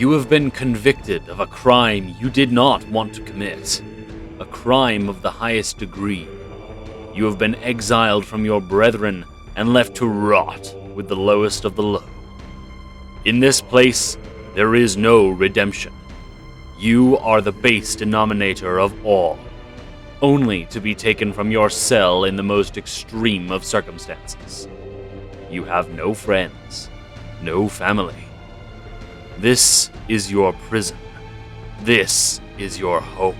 You have been convicted of a crime you did not want to commit. A crime of the highest degree. You have been exiled from your brethren and left to rot with the lowest of the low. In this place, there is no redemption. You are the base denominator of all, only to be taken from your cell in the most extreme of circumstances. You have no friends, no family. This is your prison. This is your home.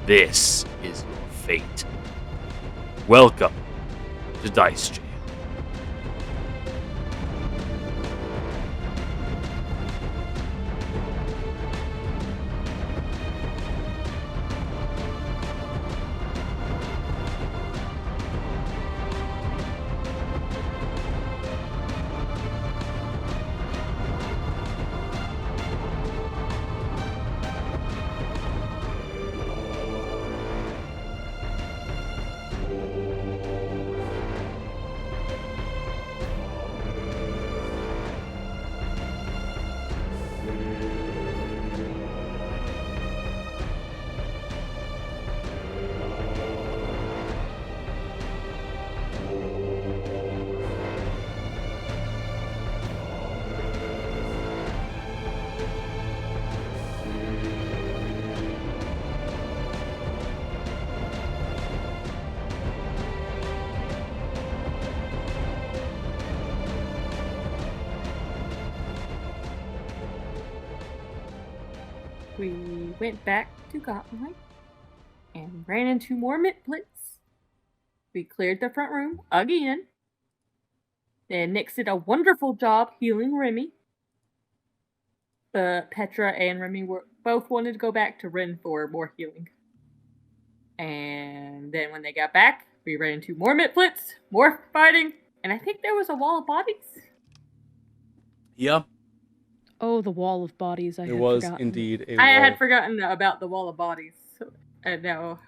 This is your fate. Welcome to Dice Jail. We went back to Gauntlight and ran into more Mitblitz. We cleared the front room again. Then Nyx did a wonderful job healing Remy. But Petra and Remy both wanted to go back to Ren for more healing. And then when they got back, we ran into more Mitblitz, more fighting, and I think there was a wall of bodies. Yeah. Oh, the wall of bodies. There was indeed a wall. I had forgotten about the wall of bodies. And now...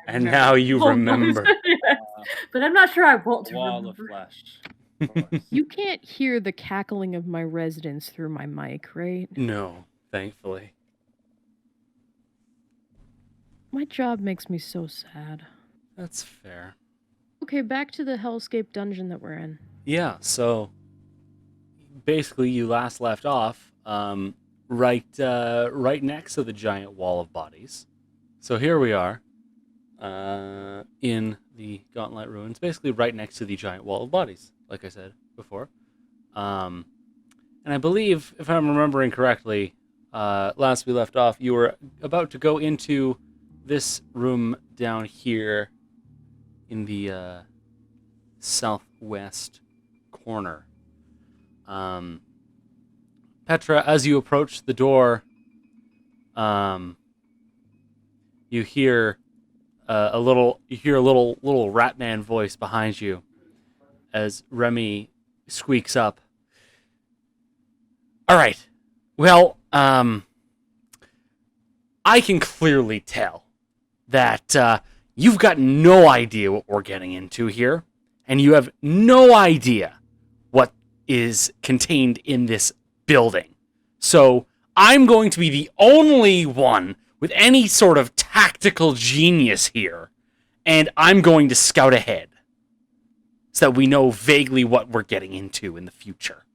And now you remember. Yes. But I'm not sure I want to Wall remember. of flesh. You can't hear the cackling of my residents through my mic, right? No, thankfully. My job makes me so sad. That's fair. Okay, back to the hellscape dungeon that we're in. Yeah, so basically you last left off right next to the giant wall of bodies. So here we are in the Gauntlight ruins, basically right next to the giant wall of bodies, like I said before. And I believe, if I'm remembering correctly, last we left off, you were about to go into this room down here in the southwest corner. Petra, as you approach the door, you hear a little Ratman voice behind you as Remy squeaks up. All right. Well, I can clearly tell that you've got no idea what we're getting into here, and you have no idea what is contained in this building. So I'm going to be the only one with any sort of tactical genius here, and I'm going to scout ahead so that we know vaguely what we're getting into in the future.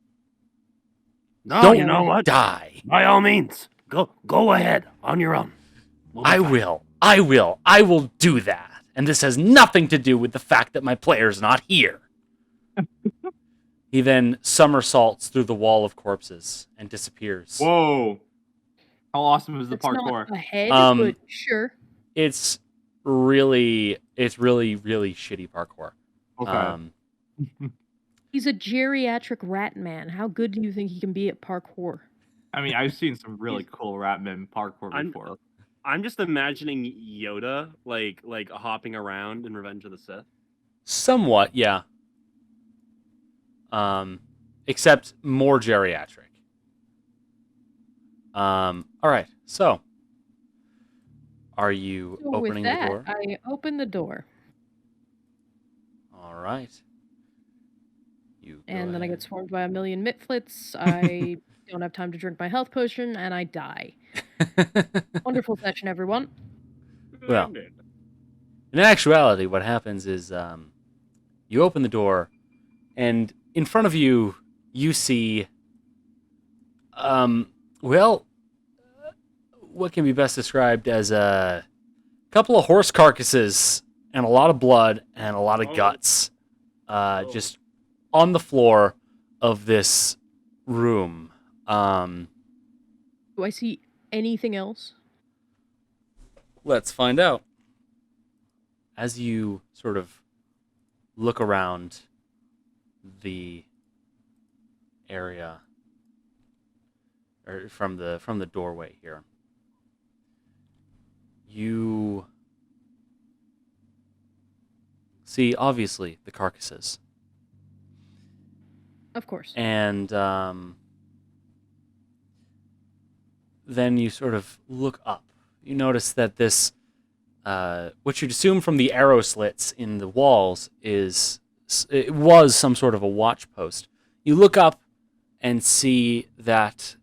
No, Don't you know what? die. By all means, go ahead on your own. I will do that. And this has nothing to do with the fact that my player's not here. He then somersaults through the wall of corpses and disappears. Whoa. How awesome is the It's parkour? not ahead, Um, but sure. It's really shitty parkour. Okay. He's a geriatric rat man. How good do you think he can be at parkour? I mean, I've seen some really cool Ratman parkour before. I'm just imagining Yoda like hopping around in Revenge of the Sith. Somewhat, yeah. Except more geriatric. All right, so are you So opening with that, the door? I open the door. All right. You go And then I get ahead. swarmed by a million mitflits. I don't have time to drink my health potion, and I die. Wonderful session, everyone. Well, in actuality, what happens is you open the door, and in front of you, you see, well, what can be best described as a couple of horse carcasses and a lot of blood and a lot of guts just on the floor of this room. Do I see anything else? Let's find out. As you sort of look around the area, or from the doorway here, you see obviously the carcasses, Of course. and then you sort of look up. You notice that this, what you'd assume from the arrow slits in the walls, it was some sort of a watch post. You look up and see that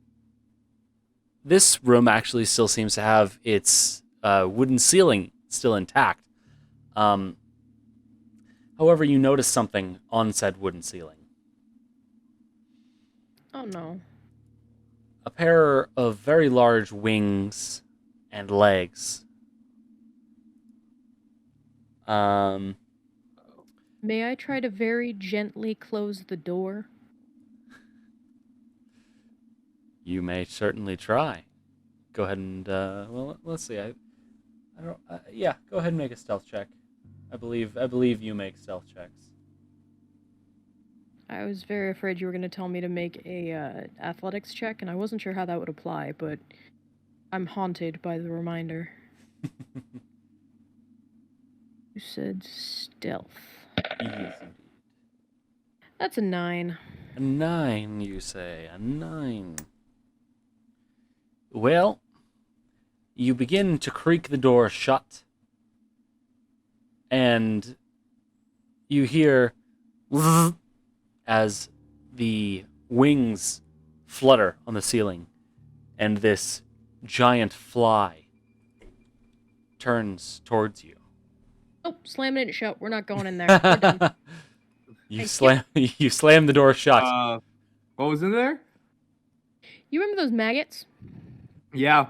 this room actually still seems to have its wooden ceiling still intact. However, you notice something on said wooden ceiling. Oh no. A pair of very large wings and legs. May I try to very gently close the door? You may certainly try. Go ahead and well, let's see. I don't. Yeah, go ahead and make a stealth check. I believe you make stealth checks. I was very afraid you were going to tell me to make a athletics check, and I wasn't sure how that would apply, but I'm haunted by the reminder. You said stealth. Yes, indeed. That's a 9. A 9, you say? A 9. Well, you begin to creak the door shut, and you hear as the wings flutter on the ceiling, and this giant fly turns towards you. Oh, slamming it shut. We're not going in there. We're done. You slam the door shut. What was in there? You remember those maggots? Yeah.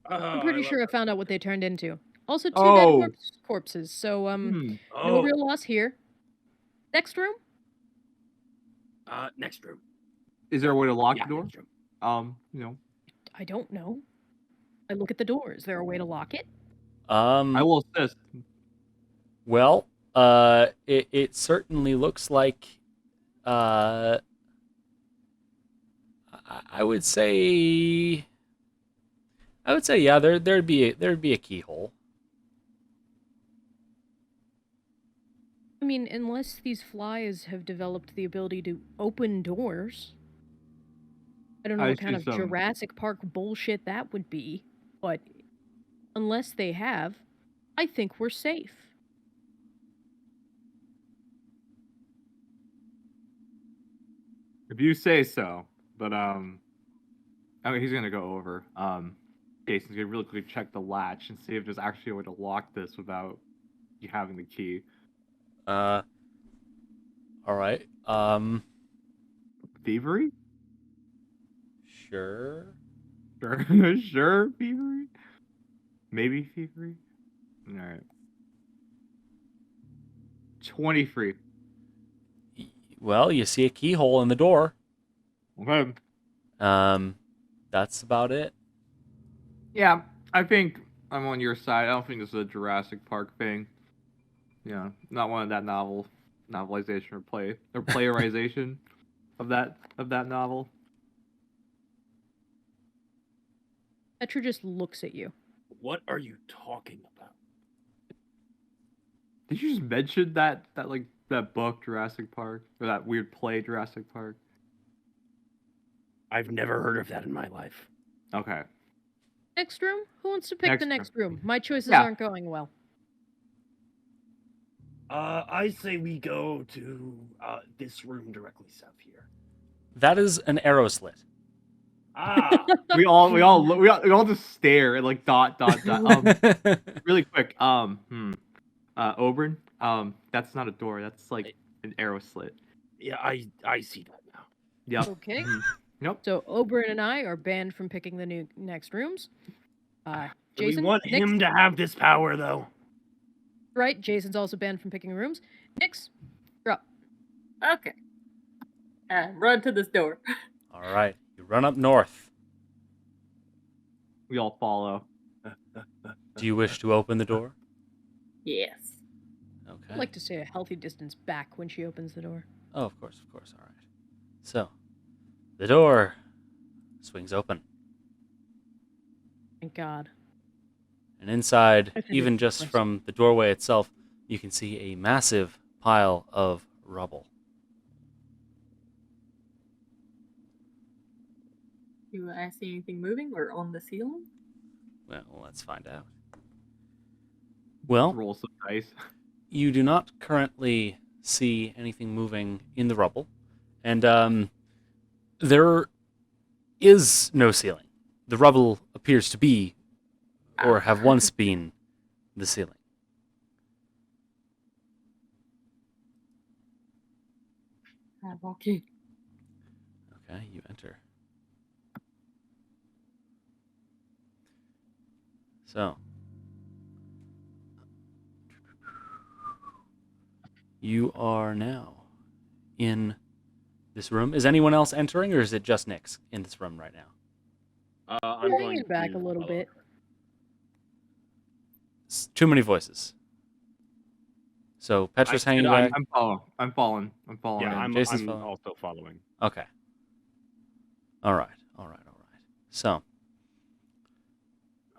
I'm pretty sure I found out what they turned into. Also, 2 Oh. dead corpses, so, no Oh, real loss here. Next room? next room. Is there a way to lock Yeah, the door? next room. I don't know. I look at the door. Is there a way to lock it? I will assist. Well, it certainly looks like, I would say, yeah, there'd be a keyhole. I mean, unless these flies have developed the ability to open doors. I don't know I what kind see of some- Jurassic Park bullshit that would be, but unless they have, I think we're safe. If you say so. But he's gonna go over. Jason's gonna really quickly check the latch and see if there's actually a way to lock this without you having the key. All right. Thievery? Sure. Sure, sure, thievery. Maybe thievery. All right. 23. Well, you see a keyhole in the door. Okay. That's about it. Yeah, I think I'm on your side. I don't think this is a Jurassic Park thing. Yeah, not one of that novelization or playerization of that novel. Petra just looks at you. What are you talking about? Did you just mention that book Jurassic Park or that weird play Jurassic Park? I've never heard of that in my life. Okay. Next room? Who wants to pick the Next next room? My choices Yeah. aren't going well. I say we go to this room directly south here. That is an arrow slit. Ah, We all just stare and like dot. Really quick. Oberon. That's not a door. That's like an arrow slit. yeah, I see that now. Yep. Okay. Yep. So Oberon and I are banned from picking the next rooms. Do Jason, we want Nix, him to have this power, though? right? Jason's also banned from picking rooms. Nix, you're up. Okay. Run to this door. All right, you run up north. We all follow. Do you wish to open the door? Yes. Okay. I'd like to stay a healthy distance back when she opens the door. Oh, of course. All right. So, the door swings open, Thank God. and inside, I think even it's just impressive. from the doorway itself, you can see a massive pile of rubble. Do I see anything moving or on the ceiling? Well, let's find out. Well, Roll some dice. you do not currently see anything moving in the rubble, and there is no ceiling. The rubble appears to be, or have once been, the ceiling. I walk in. Okay, you enter. So, you are now in this room. Is anyone else entering, or is it just Nyx in this room right now? I'm Bring going it back to a little follow bit. her. It's too many voices. So Petra's I said hanging I'm- back. I'm following. Yeah, Okay, I'm Jason's following. also following. Okay. All right. So,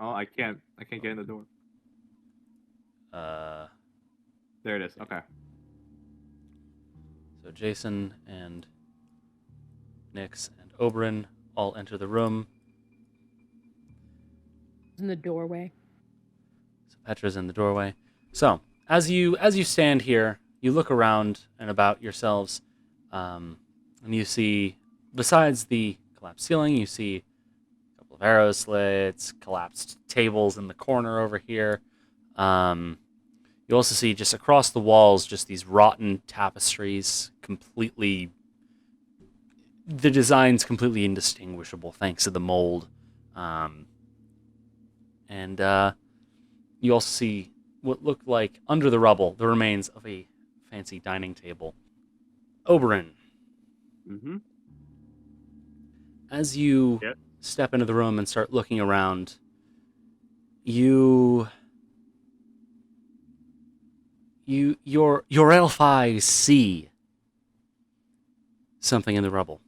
Oh, I can't get in the door. There it is. Okay. so Jason and Nyx and Oberon all enter the room. In the doorway. So Petra's in the doorway. So as you stand here, you look around and about yourselves, and you see, besides the collapsed ceiling, you see a couple of arrow slits, collapsed tables in the corner over here. You also see just across the walls, just these rotten tapestries, completely. The design's completely indistinguishable thanks to the mold. And you also see what looked like, under the rubble, the remains of a fancy dining table. Oberon, Mm-hmm. as you Yep. step into the room and start looking around, your elf eyes see something in the rubble.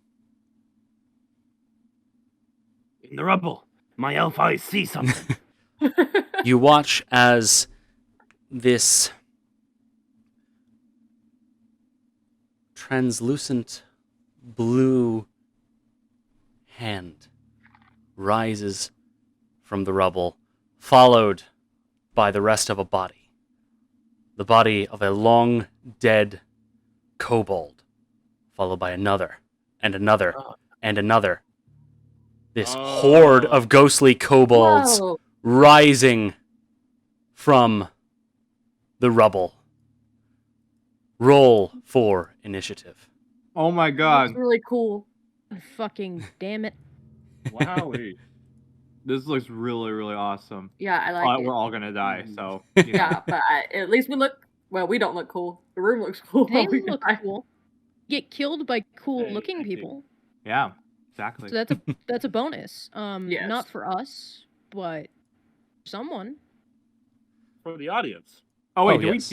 In the rubble, my elf eyes see something. You watch as this translucent blue hand rises from the rubble, followed by the rest of a body. The body of a long dead kobold, followed by another, and another, and another. This horde of ghostly kobolds Whoa. rising from the rubble. Roll for initiative. Oh my That's god. really cool. Fucking damn it. Wowie. This looks really, really awesome. Yeah, I like it. We're all gonna die, so Yeah, but at least we look. Well, we don't look cool. The room looks cool. They We look die. cool. Get killed by cool Hey, looking I think- people. Yeah, exactly. So that's a bonus. Yes. Not for us, but someone. For the audience. Oh wait, Oh, do yes.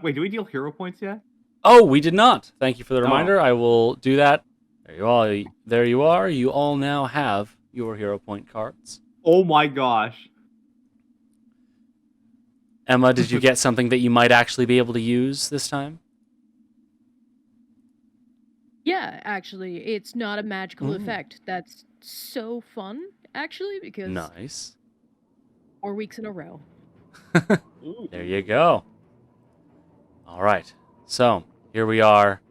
we deal hero points yet? Oh, we did not. Thank you for the Oh. reminder. I will do that. There you are. There you are. You all now have your hero point cards. Oh my gosh. Emma, did you get something that you might actually be able to use this time? Yeah, actually, it's not a magical Ooh. effect. That's so fun, actually, because Nice. 4 weeks in a row. Ooh. There you go. All right. So, here we are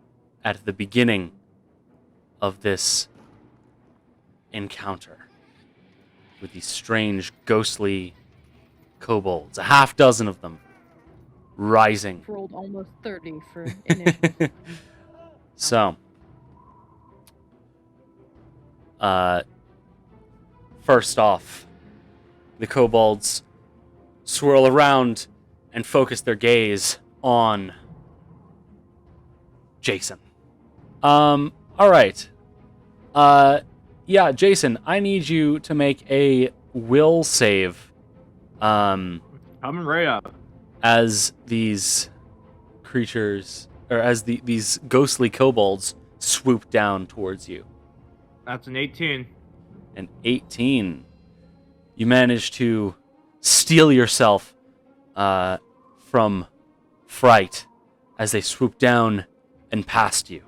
at the beginning of this encounter with these strange, ghostly kobolds. A half dozen of them rising. Rolled almost 30 for initiative. So, first off, the kobolds swirl around and focus their gaze on Jason. All right. Yeah, Jason, I need you to make a will save. Coming right up. As these creatures, or as these ghostly kobolds swoop down towards you. That's an 18. An 18. You manage to steal yourself from fright as they swoop down and past you.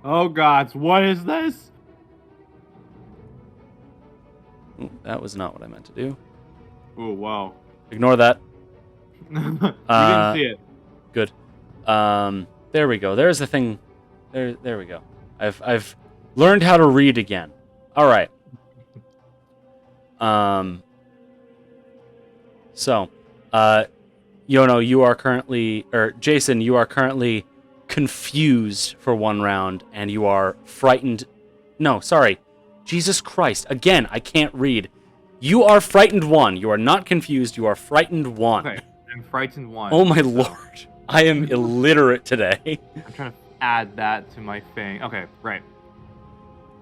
Oh gods, what is this? Ooh, that was not what I meant to do. Oh wow. Ignore that. You didn't see it. Good. There we go. There's the thing. There we go. I've learned how to read again. All right. So, Yono, you are currently, or Jason, you are currently confused for one round, and you are frightened. No, sorry. Jesus Christ. Again, I can't read. You are frightened 1. You are not confused. You are frightened 1. Okay, I'm frightened 1. Oh my lord. I am illiterate today. I'm trying to add that to my thing. Okay, right.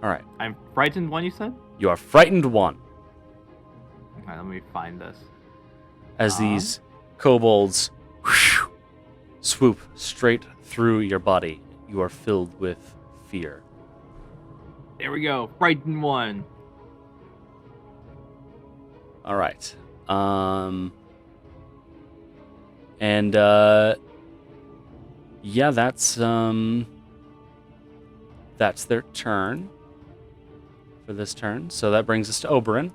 All right. I'm frightened 1, you said? You are frightened 1. Alright, let me find this. As these kobolds swoop straight through your body. You are filled with fear. There we go. Frightened 1. All right. And yeah, that's their turn for this turn. So that brings us to Oberyn.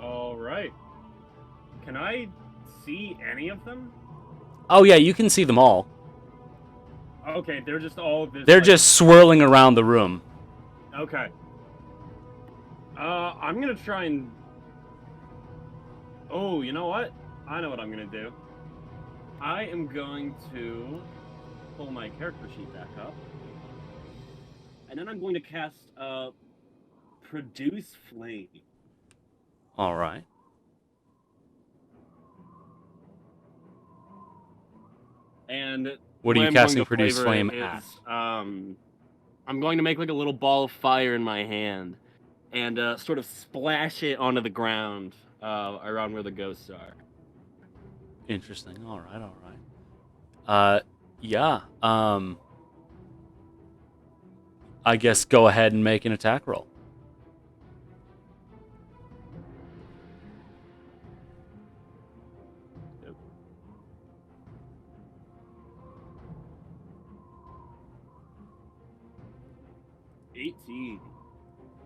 All right. Can I see any of them? Oh yeah, you can see them all. Okay, they're just all this. They're like- just swirling around the room. Okay. I'm gonna try and. Oh, you know what? I know what I'm gonna do. I am going to pull my character sheet back up, and then I'm going to cast Produce Flame. All right. And What are you I'm casting going to Produce flavor Flame it at? is, I'm going to make like a little ball of fire in my hand, and sort of splash it onto the ground around where the ghosts are. Interesting. All right. Yeah. I guess go ahead and make an attack roll. Yep. $18.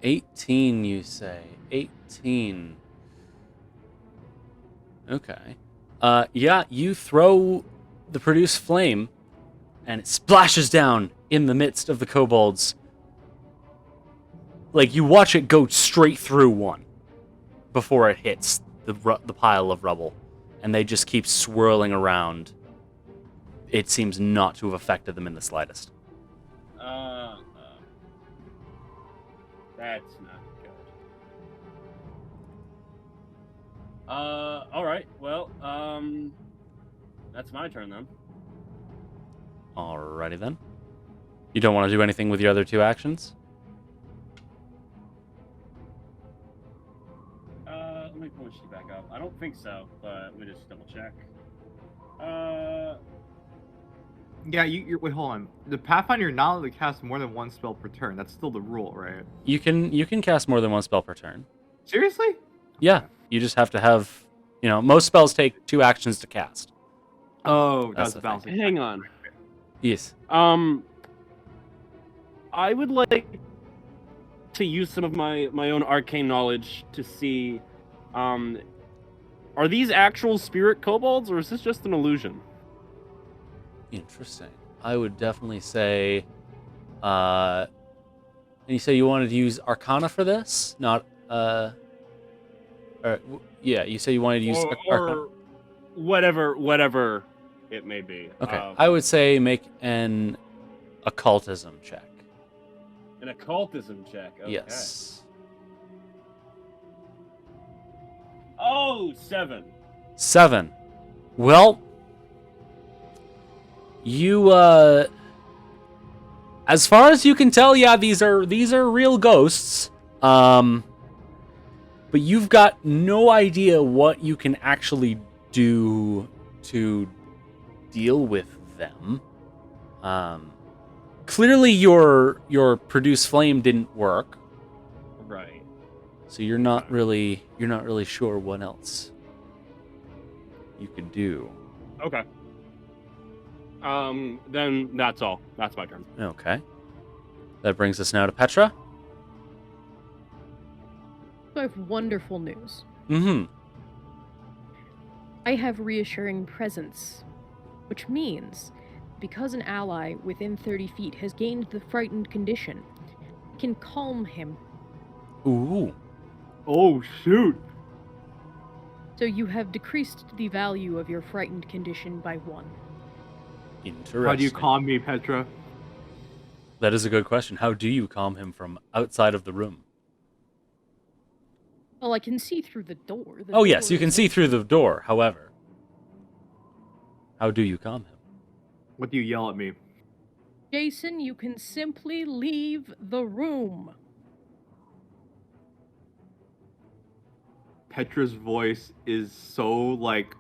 18, you say. 18. Okay. Yeah, you throw the Produce Flame, and it splashes down in the midst of the kobolds. Like, you watch it go straight through one before it hits the pile of rubble, and they just keep swirling around. It seems not to have affected them in the slightest. That's not good. Alright, well, that's my turn then. Alrighty then. You don't want to do anything with your other two actions? Let me pull my sheet back up. I don't think so, but let me just double check. Yeah, wait, hold on. The Pathfinder, you're not allowed to cast more than one spell per turn. That's still the rule, right? You can cast more than one spell per turn. Seriously? Yeah, you just have to have, most spells take 2 actions to cast. Oh, That's that's the balancing. Hang on. Yes. I would like to use some of my own arcane knowledge to see, are these actual spirit kobolds, or is this just an illusion? Interesting. I would definitely say, and you say you wanted to use Arcana for this, not yeah. You say you wanted to use Arcana. Or whatever it may be. Okay, I would say make an occultism check. An occultism check. Okay. Yes. Oh, 7. 7. Well, you as far as you can tell, yeah, these are real ghosts. But you've got no idea what you can actually do to deal with them. Clearly your produce flame didn't work. Right. So you're not really sure what else you could do. Okay. Then that's all. That's my turn. Okay. That brings us now to Petra. So I have wonderful news. Mm-hmm. I have reassuring presence, which means because an ally within 30 feet has gained the frightened condition, I can calm him. Ooh. Oh, shoot. So you have decreased the value of your frightened condition by 1. Interesting. How do you calm me, Petra? That is a good question. How do you calm him from outside of the room? Well, I can see through the door. Oh, yes, you can see through the door. However, how do you calm him? What do you yell at me? Jason, you can simply leave the room. Petra's voice is so, like,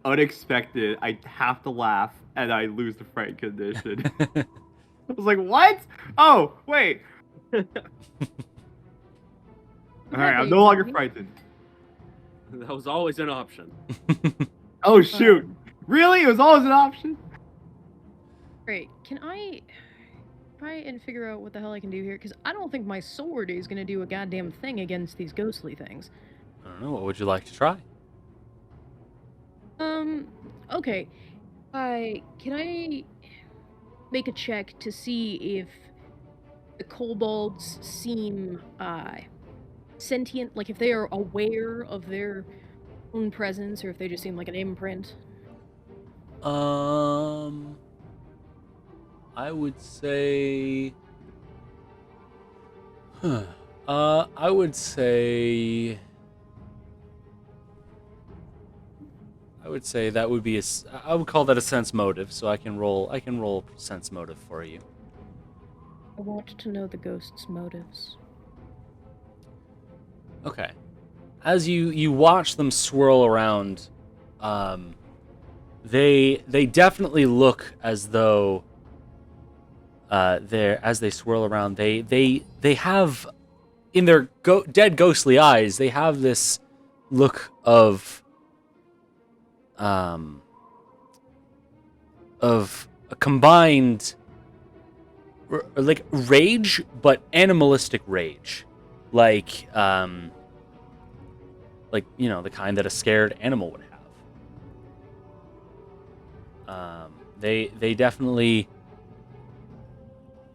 unexpected. I have to laugh, and I lose the fright condition. I was like, what? Oh, wait. Alright, I'm no longer frightened. That was always an option. Oh, shoot. Really? It was always an option? Great. Can I try and figure out what the hell I can do here? Because I don't think my sword is going to do a goddamn thing against these ghostly things. I don't know. What would you like to try? Okay. Can I make a check to see if the kobolds seem, sentient? Like, if they are aware of their own presence, or if they just seem like an imprint? I would say... I would say that would be I would call that a sense motive, so I can roll sense motive for you. I want to know the ghost's motives. Okay. As you watch them swirl around, they definitely look as though as they swirl around, they have in their dead ghostly eyes, they have this look of a combined like rage, but animalistic rage, like the kind that a scared animal would have. They definitely,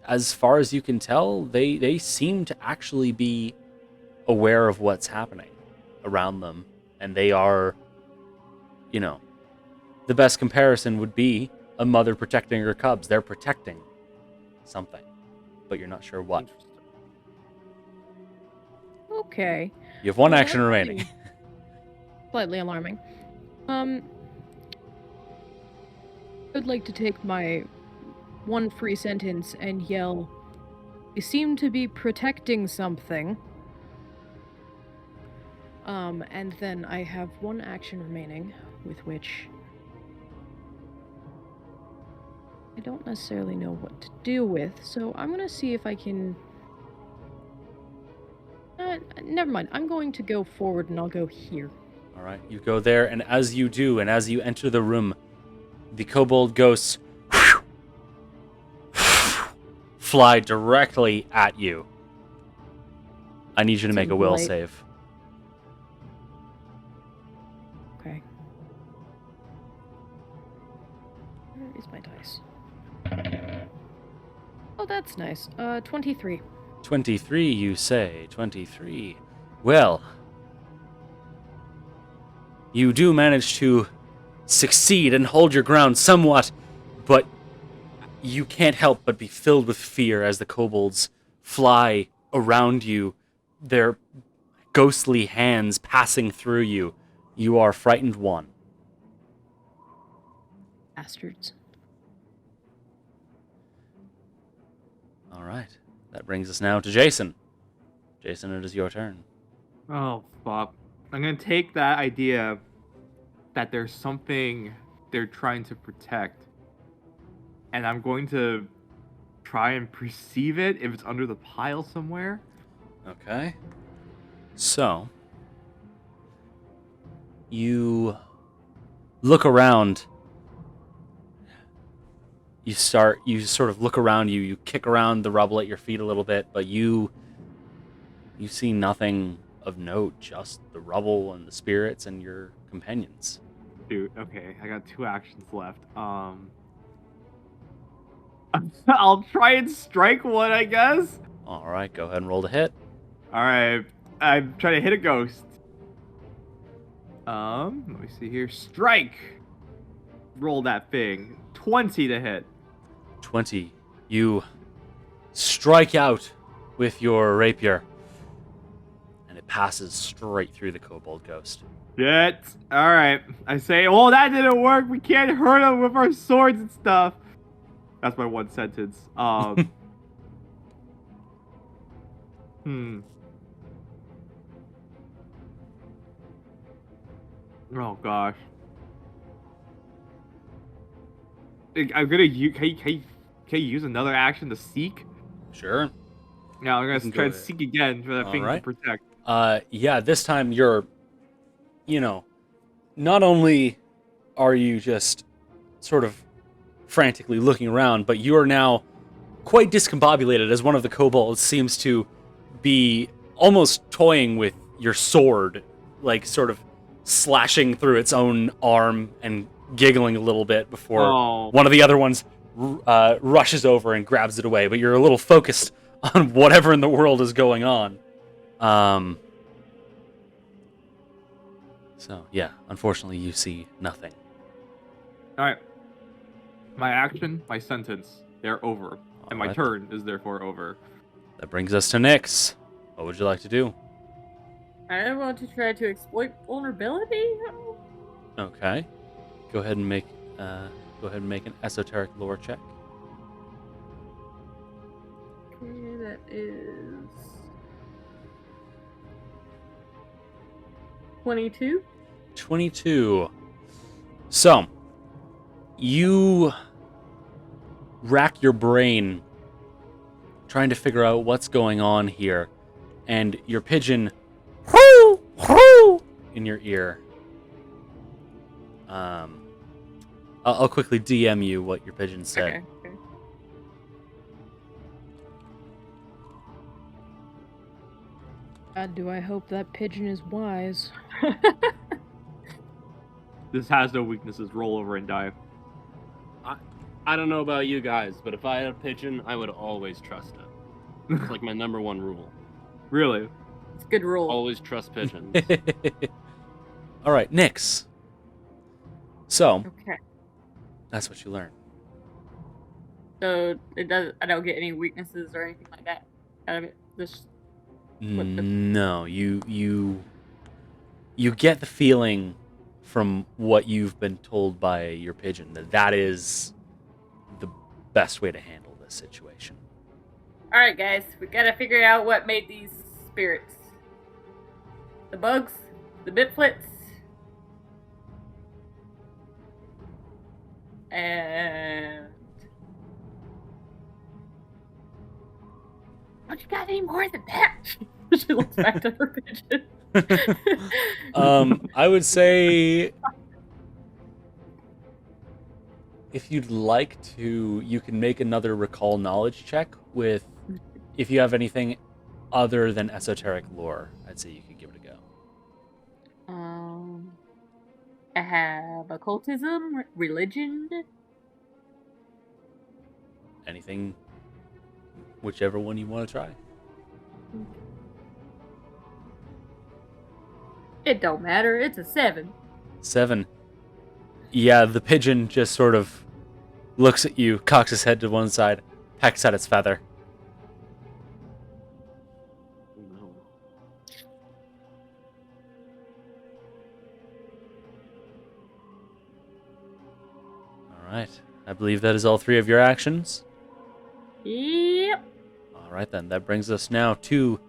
as far as you can tell, they seem to actually be aware of what's happening around them, and they are, the best comparison would be a mother protecting her cubs. They're protecting something, but you're not sure what. Okay. You have one Well, action that's remaining. Slightly alarming. I would like to take my one free sentence and yell, "We seem to be protecting something." And then I have one action remaining, with which I don't necessarily know what to do with, so I'm gonna see if I can... never mind, I'm going to go forward and I'll go here. Alright, you go there, and as you do, and as you enter the room, the kobold ghosts fly directly at you. I need you to make a will save. Okay. Where is my dice? that's nice. 23. 23, you say. 23. Well, you do manage to succeed and hold your ground somewhat, but you can't help but be filled with fear as the kobolds fly around you, their ghostly hands passing through you. You are frightened one. Bastards. All right. That brings us now to Jason. Jason, it is your turn. Oh, fuck. I'm gonna take that idea that there's something they're trying to protect, and I'm going to try and perceive it if it's under the pile somewhere. Okay. So, you look around. You sort of look around you. You kick around the rubble at your feet a little bit, but you see nothing of note, just the rubble and the spirits and your companions. Dude, okay, I got 2 actions left. I'll try and strike one, I guess. All right, go ahead and roll to hit. All right, I'm trying to hit a ghost. Let me see here. Strike. Roll that thing. 20 to hit. 20. You strike out with your rapier, and it passes straight through the kobold ghost. Shit. All right. I say, oh, that didn't work. We can't hurt him with our swords and stuff. That's my one sentence. Oh gosh. I'm gonna use. Can you use another action to seek? Sure. No, I'm You gonna can try go to ahead. seek again for that All thing right. to protect. Yeah, this time you're, not only are you just sort of frantically looking around, but you are now quite discombobulated as one of the kobolds seems to be almost toying with your sword, like sort of slashing through its own arm and giggling a little bit before one of the other ones rushes over and grabs it away. But you're a little focused on whatever in the world is going on. So, yeah, unfortunately, you see nothing. All right. My action, my sentence, they're over. And my Alright. turn is therefore over. That brings us to Nyx. What would you like to do? I want to try to exploit vulnerability. Okay. Go ahead and make an esoteric lore check. Okay, that is 22. 22. So, you rack your brain trying to figure out what's going on here, and your pigeon whoo, whoo, in your ear. I'll quickly DM you what your pigeon said. Okay. God, do I hope that pigeon is wise. This has no weaknesses. Roll over and die. I don't know about you guys, but if I had a pigeon, I would always trust it. It's like my number one rule. Really? It's a good rule. Always trust pigeons. All right, Nyx. So, Okay. that's what you learn. So I don't get any weaknesses or anything like that out of it. This No, you get the feeling from what you've been told by your pigeon that is the best way to handle this situation. All right, guys, we gotta figure out what made these spirits. The bugs, the bitflits, and don't you got any more than that? She looks back to her pigeon. I would say if you'd like to, you can make another recall knowledge check with if you have anything other than esoteric lore. I'd say you could give it a go. I have occultism, religion. Anything Whichever one you want to try. It don't matter. It's a 7. 7. Yeah, the pigeon just sort of looks at you, cocks his head to one side, pecks at its feather. Oh, no. All right. I believe that is all 3 of your actions. Yep. All right, then. That brings us now to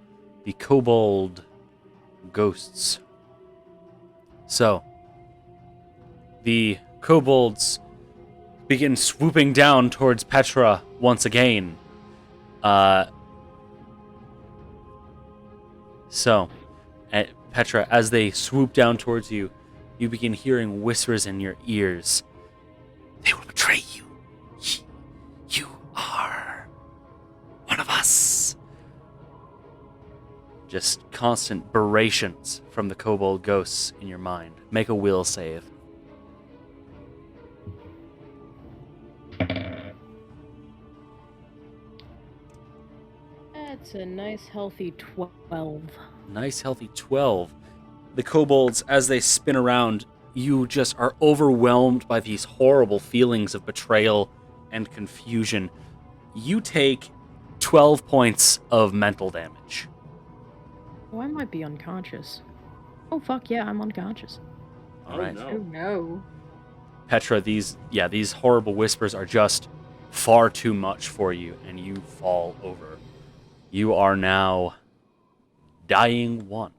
the kobold ghosts. So, the kobolds begin swooping down towards Petra once again. Petra, as they swoop down towards you, you begin hearing whispers in your ears. They will betray you. You are one of us. Just constant berations from the kobold ghosts in your mind. Make a will save. That's a nice healthy 12. Nice healthy 12. The kobolds, as they spin around, you just are overwhelmed by these horrible feelings of betrayal and confusion. You take 12 points of mental damage. Oh, I might be unconscious. Oh, fuck yeah, I'm unconscious. Oh, Alright. Oh no. no. Petra, these horrible whispers are just far too much for you, and you fall over. You are now dying 1.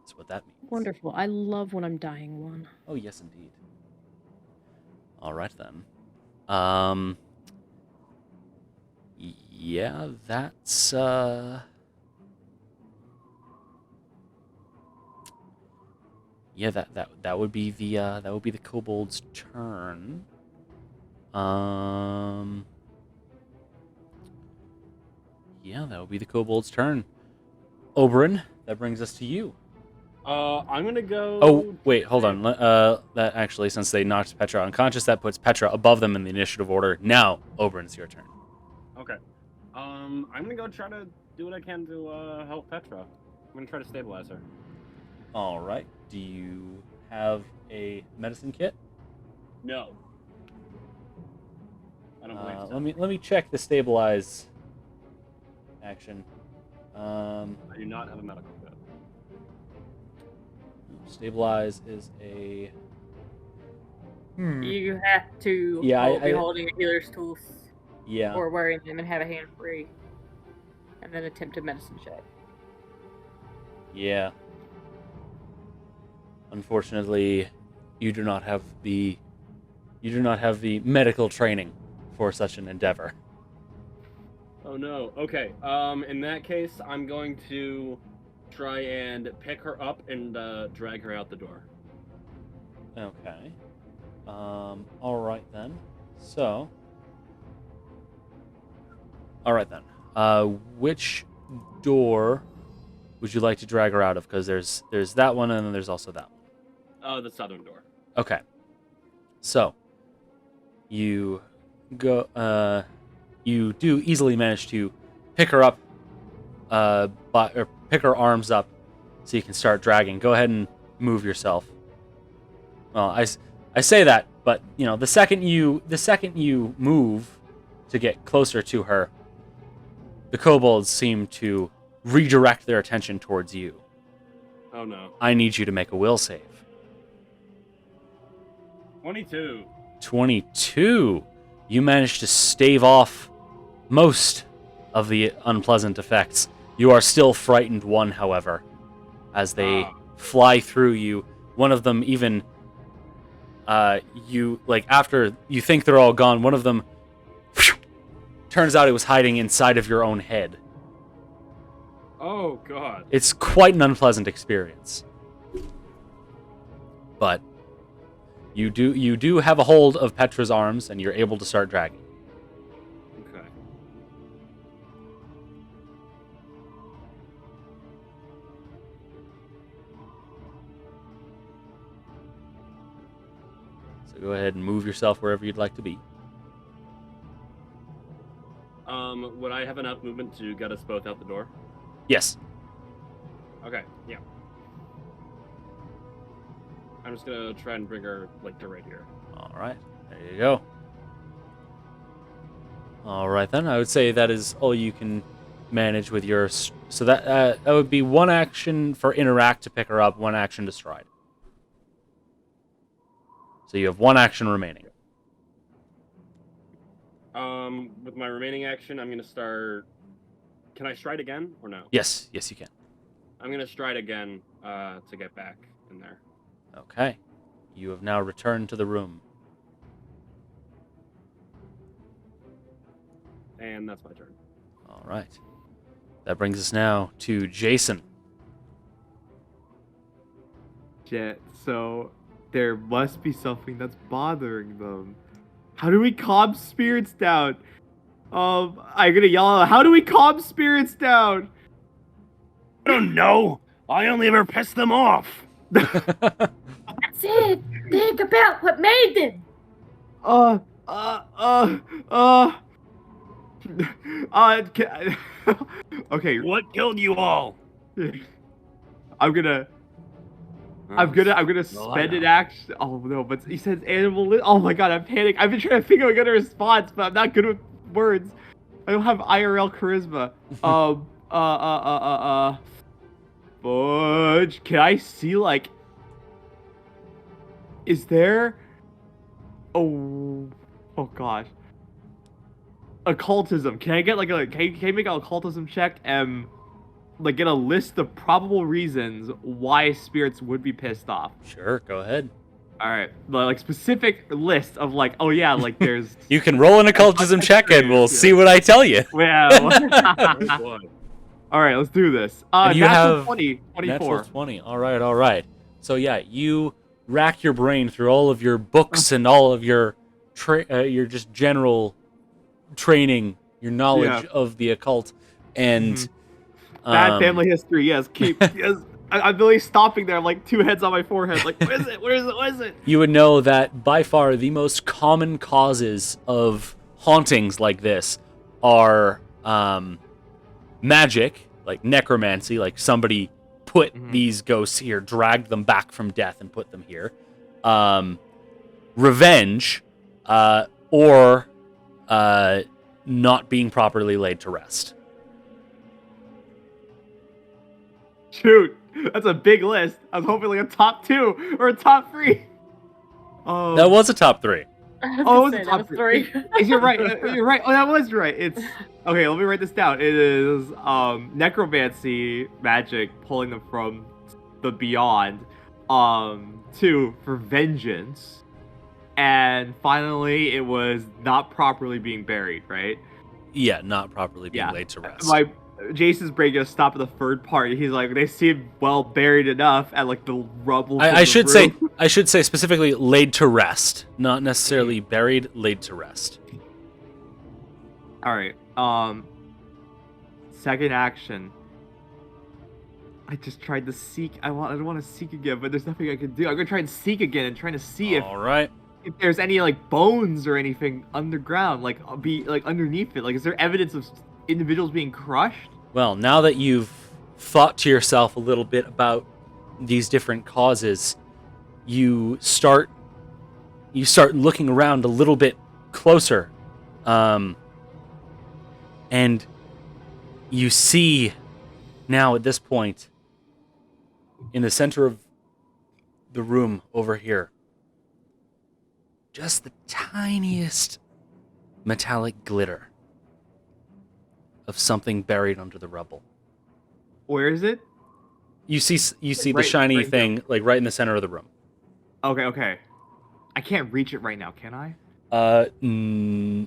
That's what that means. Wonderful. I love when I'm dying 1. Oh, yes, indeed. All right, then. Yeah, that's, Yeah, that would be the kobold's turn. Yeah, that would be the kobold's turn. Oberyn, that brings us to you. I'm gonna go. Oh, wait, hold on. That actually, since they knocked Petra unconscious, that puts Petra above them in the initiative order. Now, Oberyn, it's your turn. Okay. I'm gonna go try to do what I can to help Petra. I'm gonna try to stabilize her. All right. Do you have a medicine kit? No. I don't believe so. Let me check the stabilize action. I do not have a medical kit. Stabilize is a. You have to Yeah, be holding a healer's tools Yeah. or wearing them and have a hand free. And then attempt a medicine check. Yeah. Unfortunately, you do not have the medical training for such an endeavor. Oh no. Okay. In that case, I'm going to try and pick her up and drag her out the door. Okay. All right then. So. All right then. Which door would you like to drag her out of? Because there's that one, and then there's also that one. The southern door. Okay. So. You go. You do easily manage to pick her up, or pick her arms up, so you can start dragging. Go ahead and move yourself. Well, I say that, but the second you move to get closer to her, the kobolds seem to redirect their attention towards you. Oh no. I need you to make a will save. 22. 22. You managed to stave off most of the unpleasant effects. You are still frightened 1, however, as they fly through you. One of them even, after you think they're all gone, one of them, turns out it was hiding inside of your own head. Oh god. It's quite an unpleasant experience. But you do have a hold of Petra's arms, and you're able to start dragging. Okay. So go ahead and move yourself wherever you'd like to be. Would I have enough movement to get us both out the door? Yes. Okay, yeah. I'm just gonna try and bring her, like, to right here. All right. There you go. All right, then. I would say that is all you can manage with your... So that would be one action for interact to pick her up, one action to stride. So you have one action remaining. With my remaining action, I'm gonna start... Can I stride again, or no? Yes. Yes, you can. I'm gonna stride again, to get back in there. Okay. You have now returned to the room. And that's my turn. All right. That brings us now to Jason. Shit, so there must be something that's bothering them. How do we calm spirits down? I'm gonna yell out, how do we calm spirits down? I don't know! I only ever piss them off! That's it. Think about what made them. Okay. What killed you all? I'm gonna spend an action. Oh no, but he says animal. Oh my god, I'm panicking. I've been trying to figure out a good response, but I'm not good with words. I don't have IRL charisma. Fudge. Can I see, like, is there? Oh gosh. Occultism. Can I get like can you make an occultism check and like get a list of probable reasons why spirits would be pissed off? Sure, go ahead. All right, like specific list of like, oh yeah, like there's. You can roll an occultism check and we'll see what I tell you. Well. Oh, boy. All right, let's do this. And you natural have 20, 24. Natural 20. All right. So yeah, you rack your brain through all of your books and all of your just general training, your knowledge of the occult, and bad family history. Yes, yes. I'm really stopping there. I'm like 2 heads on my forehead. Like, what is it? What is it? What is it? You would know that by far the most common causes of hauntings like this are magic, like necromancy, like somebody put these ghosts here, dragged them back from death, and put them here. Revenge, or not being properly laid to rest. Shoot, that's a big list. I was hoping like a top 2 or a top 3. That was a top 3. Oh, it was a top 3. You're right. You're right. Oh, that was right. It's okay. Let me write this down. It is necromancy, magic, pulling them from the beyond. 2 for vengeance, and finally it was not properly being buried. Right? Yeah, not properly being laid to rest. Jason's brain gonna stop at the third part. He's like, they seem well buried enough at like the rubble. I should say specifically laid to rest, not necessarily buried. Laid to rest. All right. Second action. I just tried to seek. I don't want to seek again, but there's nothing I can do. I'm gonna try and seek again and trying to see All right. if there's any like bones or anything underground, like underneath it. Like, is there evidence of individuals being crushed? Well, now that you've thought to yourself a little bit about these different causes, you start looking around a little bit closer, and you see now at this point in the center of the room over here just the tiniest metallic glitter of something buried under the rubble. Where is it? You see the shiny thing like right in the center of the room. Okay. I can't reach it right now, can I? No.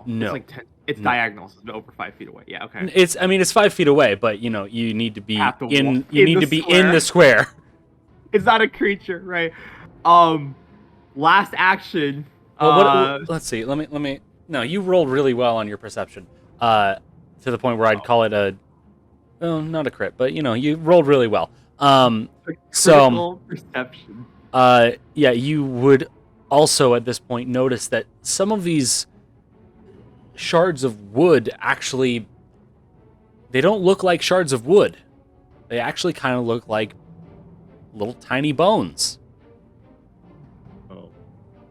It's like 10. It's diagonal, so it's over 5 feet away. Yeah, okay. It's 5 feet away, but you need to be in the square. It's not a creature, right? Last action. Let's see. Let me. No, you rolled really well on your perception. To the point where I'd call it not a crit, but you rolled really well. So perception. Yeah, you would also at this point notice that some of these shards of wood actually, they don't look like shards of wood. They actually kind of look like little tiny bones.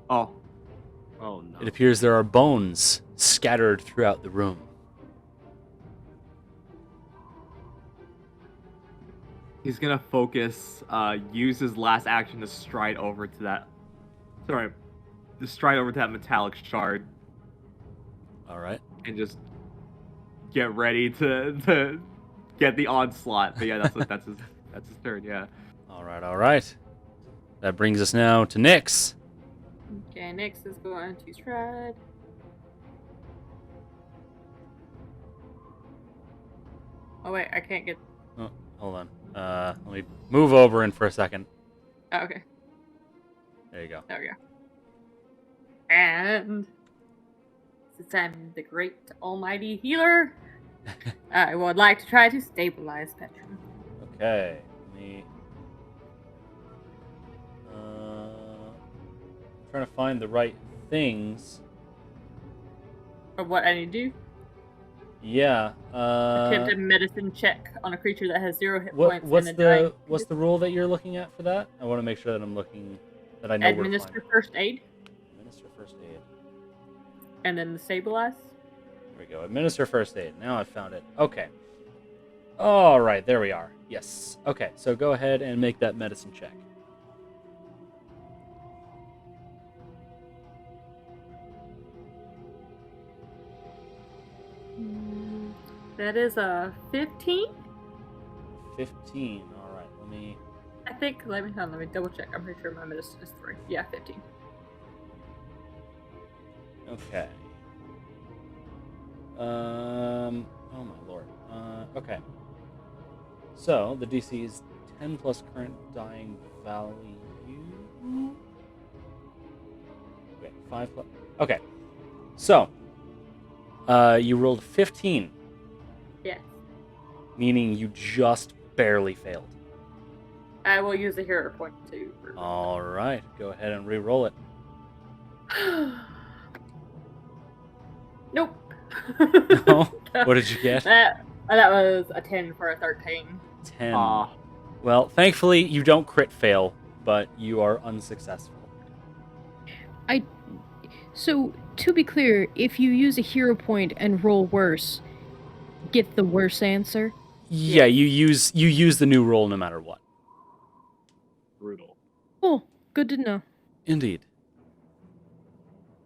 Oh, Oh no. It appears there are bones scattered throughout the room. he's gonna focus. Use his last action to stride over to that. Sorry, to stride over to that metallic shard All right. and just get ready to get the onslaught. But yeah, that's his turn. Yeah. All right. That brings us now to Nyx. Okay, next is going to stride. Oh wait, I can't get. Oh, hold on. Let me move over in for a second. Oh, okay, There you go. there we go. And since I'm the great almighty healer, I would like to try to stabilize Petra. Okay. Let me. Trying to find the right things. Or what I need to do? Yeah. Attempt a medicine check on a creature that has 0 hit points. What's and a dying. what's the rule that you're looking at for that? I want to make sure that I'm looking that I know where to find Administer it. first aid, Administer first aid. and then the stabilize. There we go. Administer first aid. Now I've found it. Okay. All right. There we are. Yes. Okay. So go ahead and make that medicine check. That is a 15. 15. All right. Let me. I think. Let me double check. I'm pretty sure my medicine is 3. Yeah, 15. Okay. Oh my lord. Okay. So the DC is 10 plus current dying value. Okay, 5 plus. Okay. So, you rolled 15, Yes. meaning you just barely failed. I will use a hero point to. All right. Go ahead and re-roll it. Nope. No? What did you get? That was a 10 for a 13. 10. Aw. Well, thankfully, you don't crit fail, but you are unsuccessful. So, to be clear, if you use a hero point and roll worse, get the worse answer. Yeah, you use the new roll no matter what. Brutal. Oh, good to know. Indeed.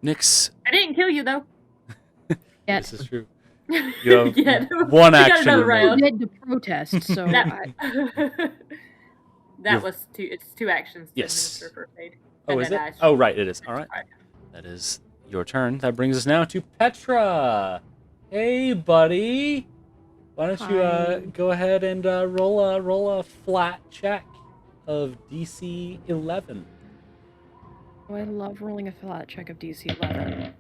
Nyx, I didn't kill you though. Yet. this is true. You have Yeah, one we got action another remaining. round. You had to protest, so That, You've- that was two. It's 2 actions. To Yes. administer first aid. Oh, And is it? then I Oh, right, it is. All right. Alright. That is your turn. That brings us now to Petra. Hey, buddy. Why don't you Hi. go ahead and roll a flat check of DC 11. Oh, I love rolling a flat check of DC 11.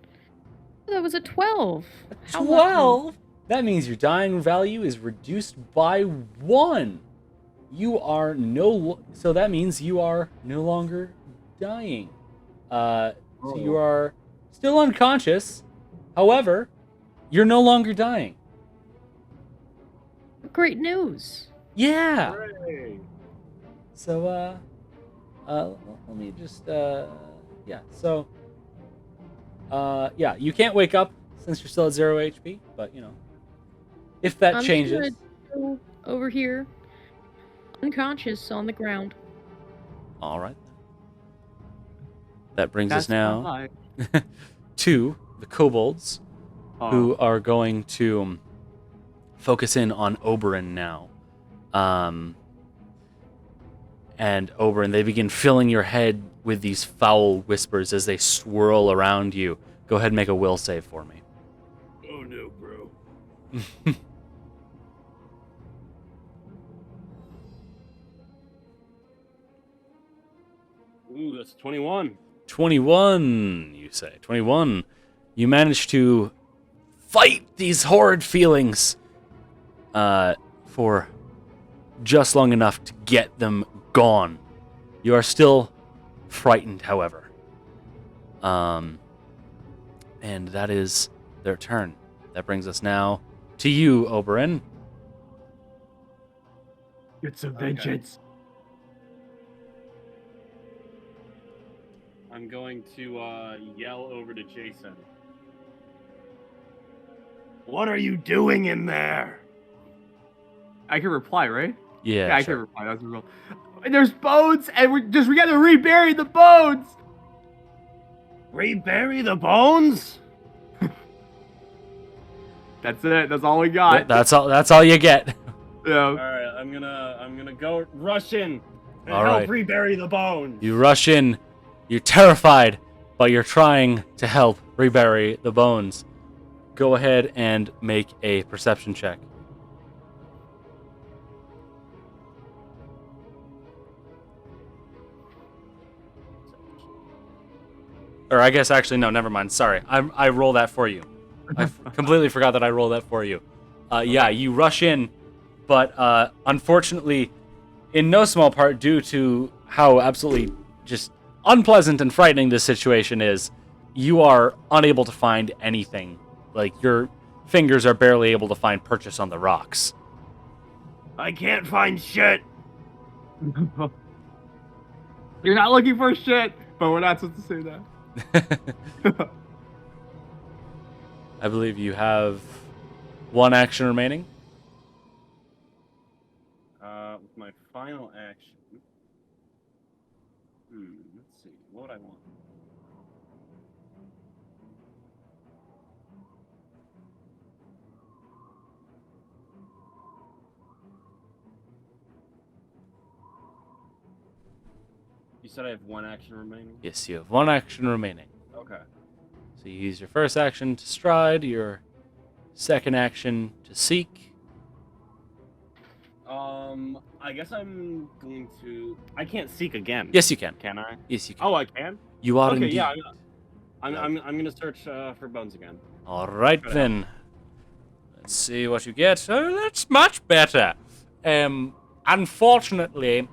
Oh, that was a 12. How lucky. 12? That means your dying value is reduced by 1. You are so that means you are no longer dying. So you are still unconscious. However, you're no longer dying. Great news. Yeah. Hooray. So let me just yeah. So yeah, you can't wake up since you're still at 0 HP, but you know, if that I'm just changes. gonna go over here, unconscious on the ground. All right. That brings That's us now fine. to the kobolds, Oh. who are going to focus in on Oberon now. And Oberon, they begin filling your head with these foul whispers as they swirl around you. Go ahead and make a will save for me. Oh no, bro. Ooh, that's 21. 21, you say. 21. You manage to fight these horrid feelings for just long enough to get them gone. You are still frightened, however. And that is their turn. That brings us now to you, Oberyn. Get some Okay. vengeance. I'm going to yell over to Jason. What are you doing in there? I can reply, right? Yeah, I sure. can reply. That's real. And there's bones, and we gotta rebury the bones. Rebury the bones? That's it. That's all we got. That's all you get. Yeah. All right, I'm gonna go rush in and All help right. rebury the bones. You rush in. You're terrified, but you're trying to help rebury the bones. Go ahead and make a perception check. Or I guess actually no, never mind. Sorry, I roll that for you. I completely forgot that I rolled that for you. Yeah, you rush in, but unfortunately, in no small part due to how absolutely just unpleasant and frightening this situation is, you are unable to find anything. Like, your fingers are barely able to find purchase on the rocks. I can't find shit. You're not looking for shit, but we're not supposed to say that. I believe you have one action remaining. With my final action. Let's see. What would I want? You said I have one action remaining? Yes, you have one action remaining. Okay. So you use your first action to stride, your second action to seek. I guess I'm going to... I can't seek again. Yes, you can. Can I? Yes, you can. Oh, I can? You are Okay, indeed. yeah. I'm gonna search for bones again. All right, Good. then. Let's see what you get. Oh, that's much better. Unfortunately,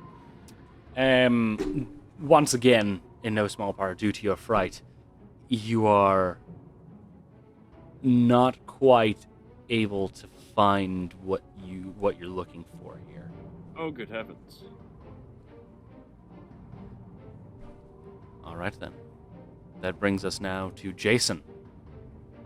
once again, in no small part due to your fright, you are not quite able to find what you're looking for here. Oh, good heavens. All right, then. That brings us now to Jason.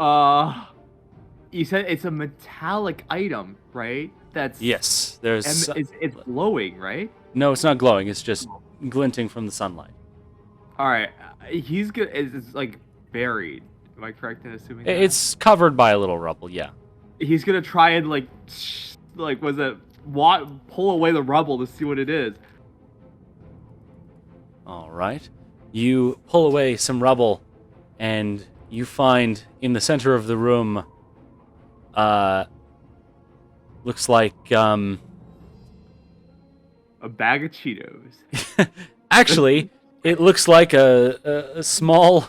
You said it's a metallic item, right? That's Yes, there's... and it's glowing, right? No, it's not glowing. It's just glinting from the sunlight. All right, he's good. It's like buried. Am I correct in assuming that? It's covered by a little rubble, yeah. He's gonna try and like was it pull away the rubble to see what it is. All right. You pull away some rubble, and you find in the center of the room, looks like, A bag of Cheetos. actually, it looks like a small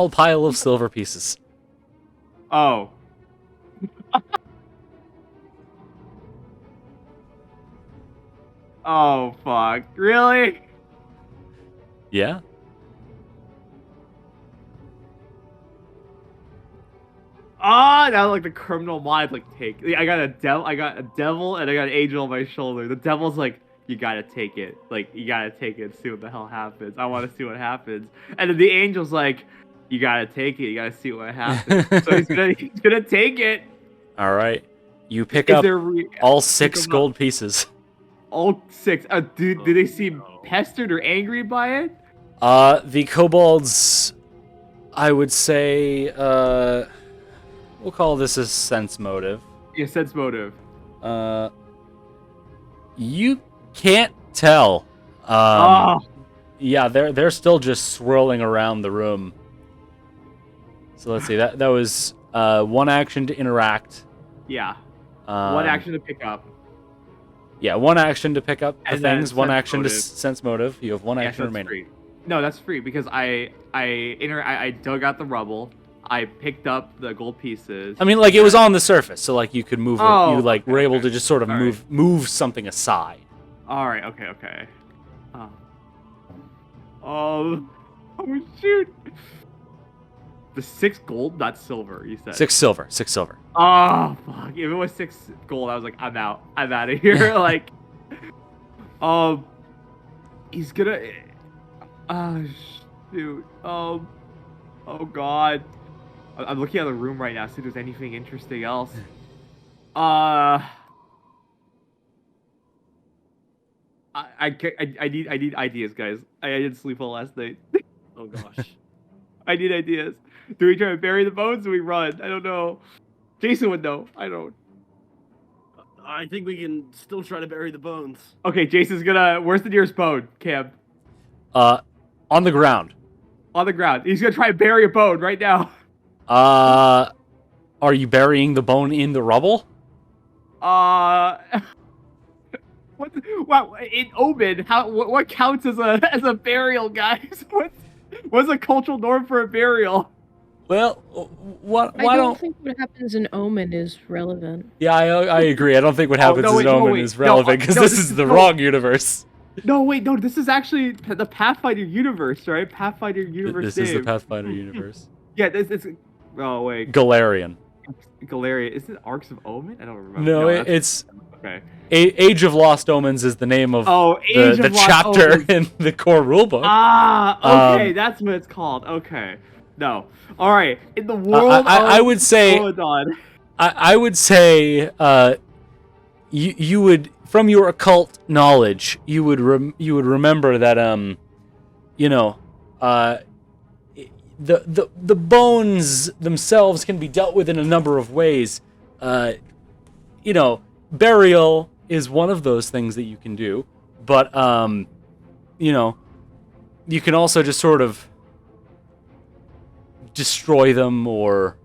pile of silver pieces. Oh. Oh fuck! Really? Yeah? Ah, now like the criminal mind like take. I got a devil, and I got an angel on my shoulder. The devil's like, you gotta take it. Like, you gotta take it and see what the hell happens. I want to see what happens. And then the angel's like, you gotta take it. You gotta see what happens. So he's gonna take it. All right. You pick Is up there all 6 them up. gold pieces. all 6? Do they seem pestered or angry by it? The kobolds, I would say, we'll call this a sense motive. Yeah, sense motive. You can't tell. Yeah, they're still just swirling around the room. So let's see. That was one action to interact. Yeah. One action to pick up. Yeah, one action to pick up the And then things. One sense action motive. to sense motive. You have one Yeah, action so that's remaining. free. No, that's free because I dug out the rubble. I picked up the gold pieces. I mean, like, it was on the surface, so like you could move it. Oh, You like okay, were able okay. to just sort of All right. move something aside. All right. Okay. Oh shoot! The 6 gold, not silver. You said 6 silver. 6 silver. Oh fuck! If it was 6 gold, I was like, I'm out. I'm out of here. Like, he's gonna. Shoot. Oh god. I'm looking at the room right now. See if there's anything interesting else. I need ideas, guys. I didn't sleep all last night. Oh gosh. I need ideas. Do we try to bury the bones? Do we run? I don't know. Jason would know. I don't. I think we can still try to bury the bones. Okay, Jason's gonna. Where's the nearest bone, Cam? On the ground. On the ground. He's gonna try and bury a bone right now. Are you burying the bone in the rubble? What? Wow. In Omen, what counts as a burial, guys? What's a cultural norm for a burial? Well, why I don't don't? think what happens in Omen is relevant. Yeah, I agree. I don't think what happens no, wait, in no, Omen wait. is No, relevant because no, this this is is the no. wrong universe. No, wait, no. This is actually the Pathfinder universe, right? Pathfinder universe. This is the Pathfinder universe. Yeah, it's. Oh wait, Galarian. Galeria. Is it Arcs of Omen? I don't remember. No, that's- it's okay. Age of Lost Omens is the name of Age the of Lost chapter Omens. in the core rulebook. Okay, that's what it's called. Okay, no, all right. In the world, I would say, Ramadan, I would say, you would, from your occult knowledge, you would remember that the bones themselves can be dealt with in a number of ways. Burial is one of those things that you can do, but you can also just sort of destroy them or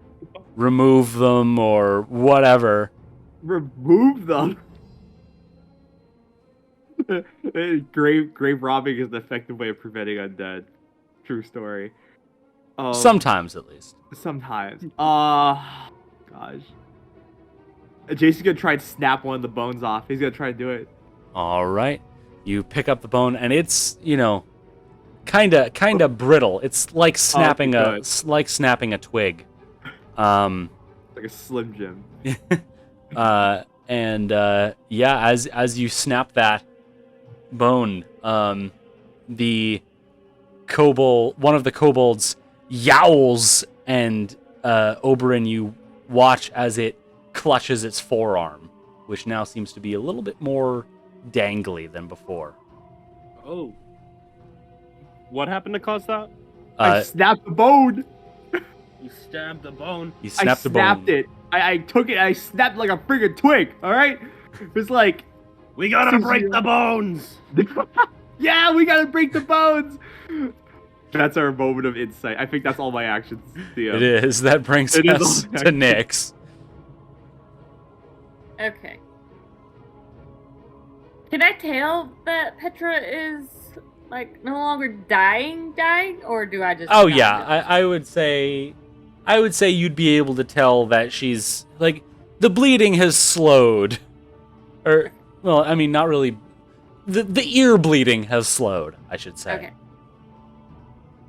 remove them or whatever. remove them. Grave robbing is an effective way of preventing undead. True story. Sometimes, at least. Sometimes. Gosh. Jason's gonna try and snap one of the bones off. He's gonna try to do it. All right. You pick up the bone, and it's kind of brittle. It's like snapping a twig. Like a Slim Jim. As you snap that bone, one of the kobolds yowls, and Oberyn, you watch as it clutches its forearm, which now seems to be a little bit more dangly than before. Oh. What happened to cause that? I snapped the bone. You stabbed the bone. You snapped the bone. I snapped it. I took it. I snapped like a friggin' twig. All right. It's like We gotta break the bones. yeah, we gotta break the bones. That's our moment of insight. I think that's all my actions. Theo. It is. That brings It is us all to actions. Nyx. Okay. Can I tell that Petra is like no longer dying, or do I just? Oh not yeah, know? I would say you'd be able to tell that she's like the bleeding has slowed, or well, I mean not really. The ear bleeding has slowed, I should say. Okay.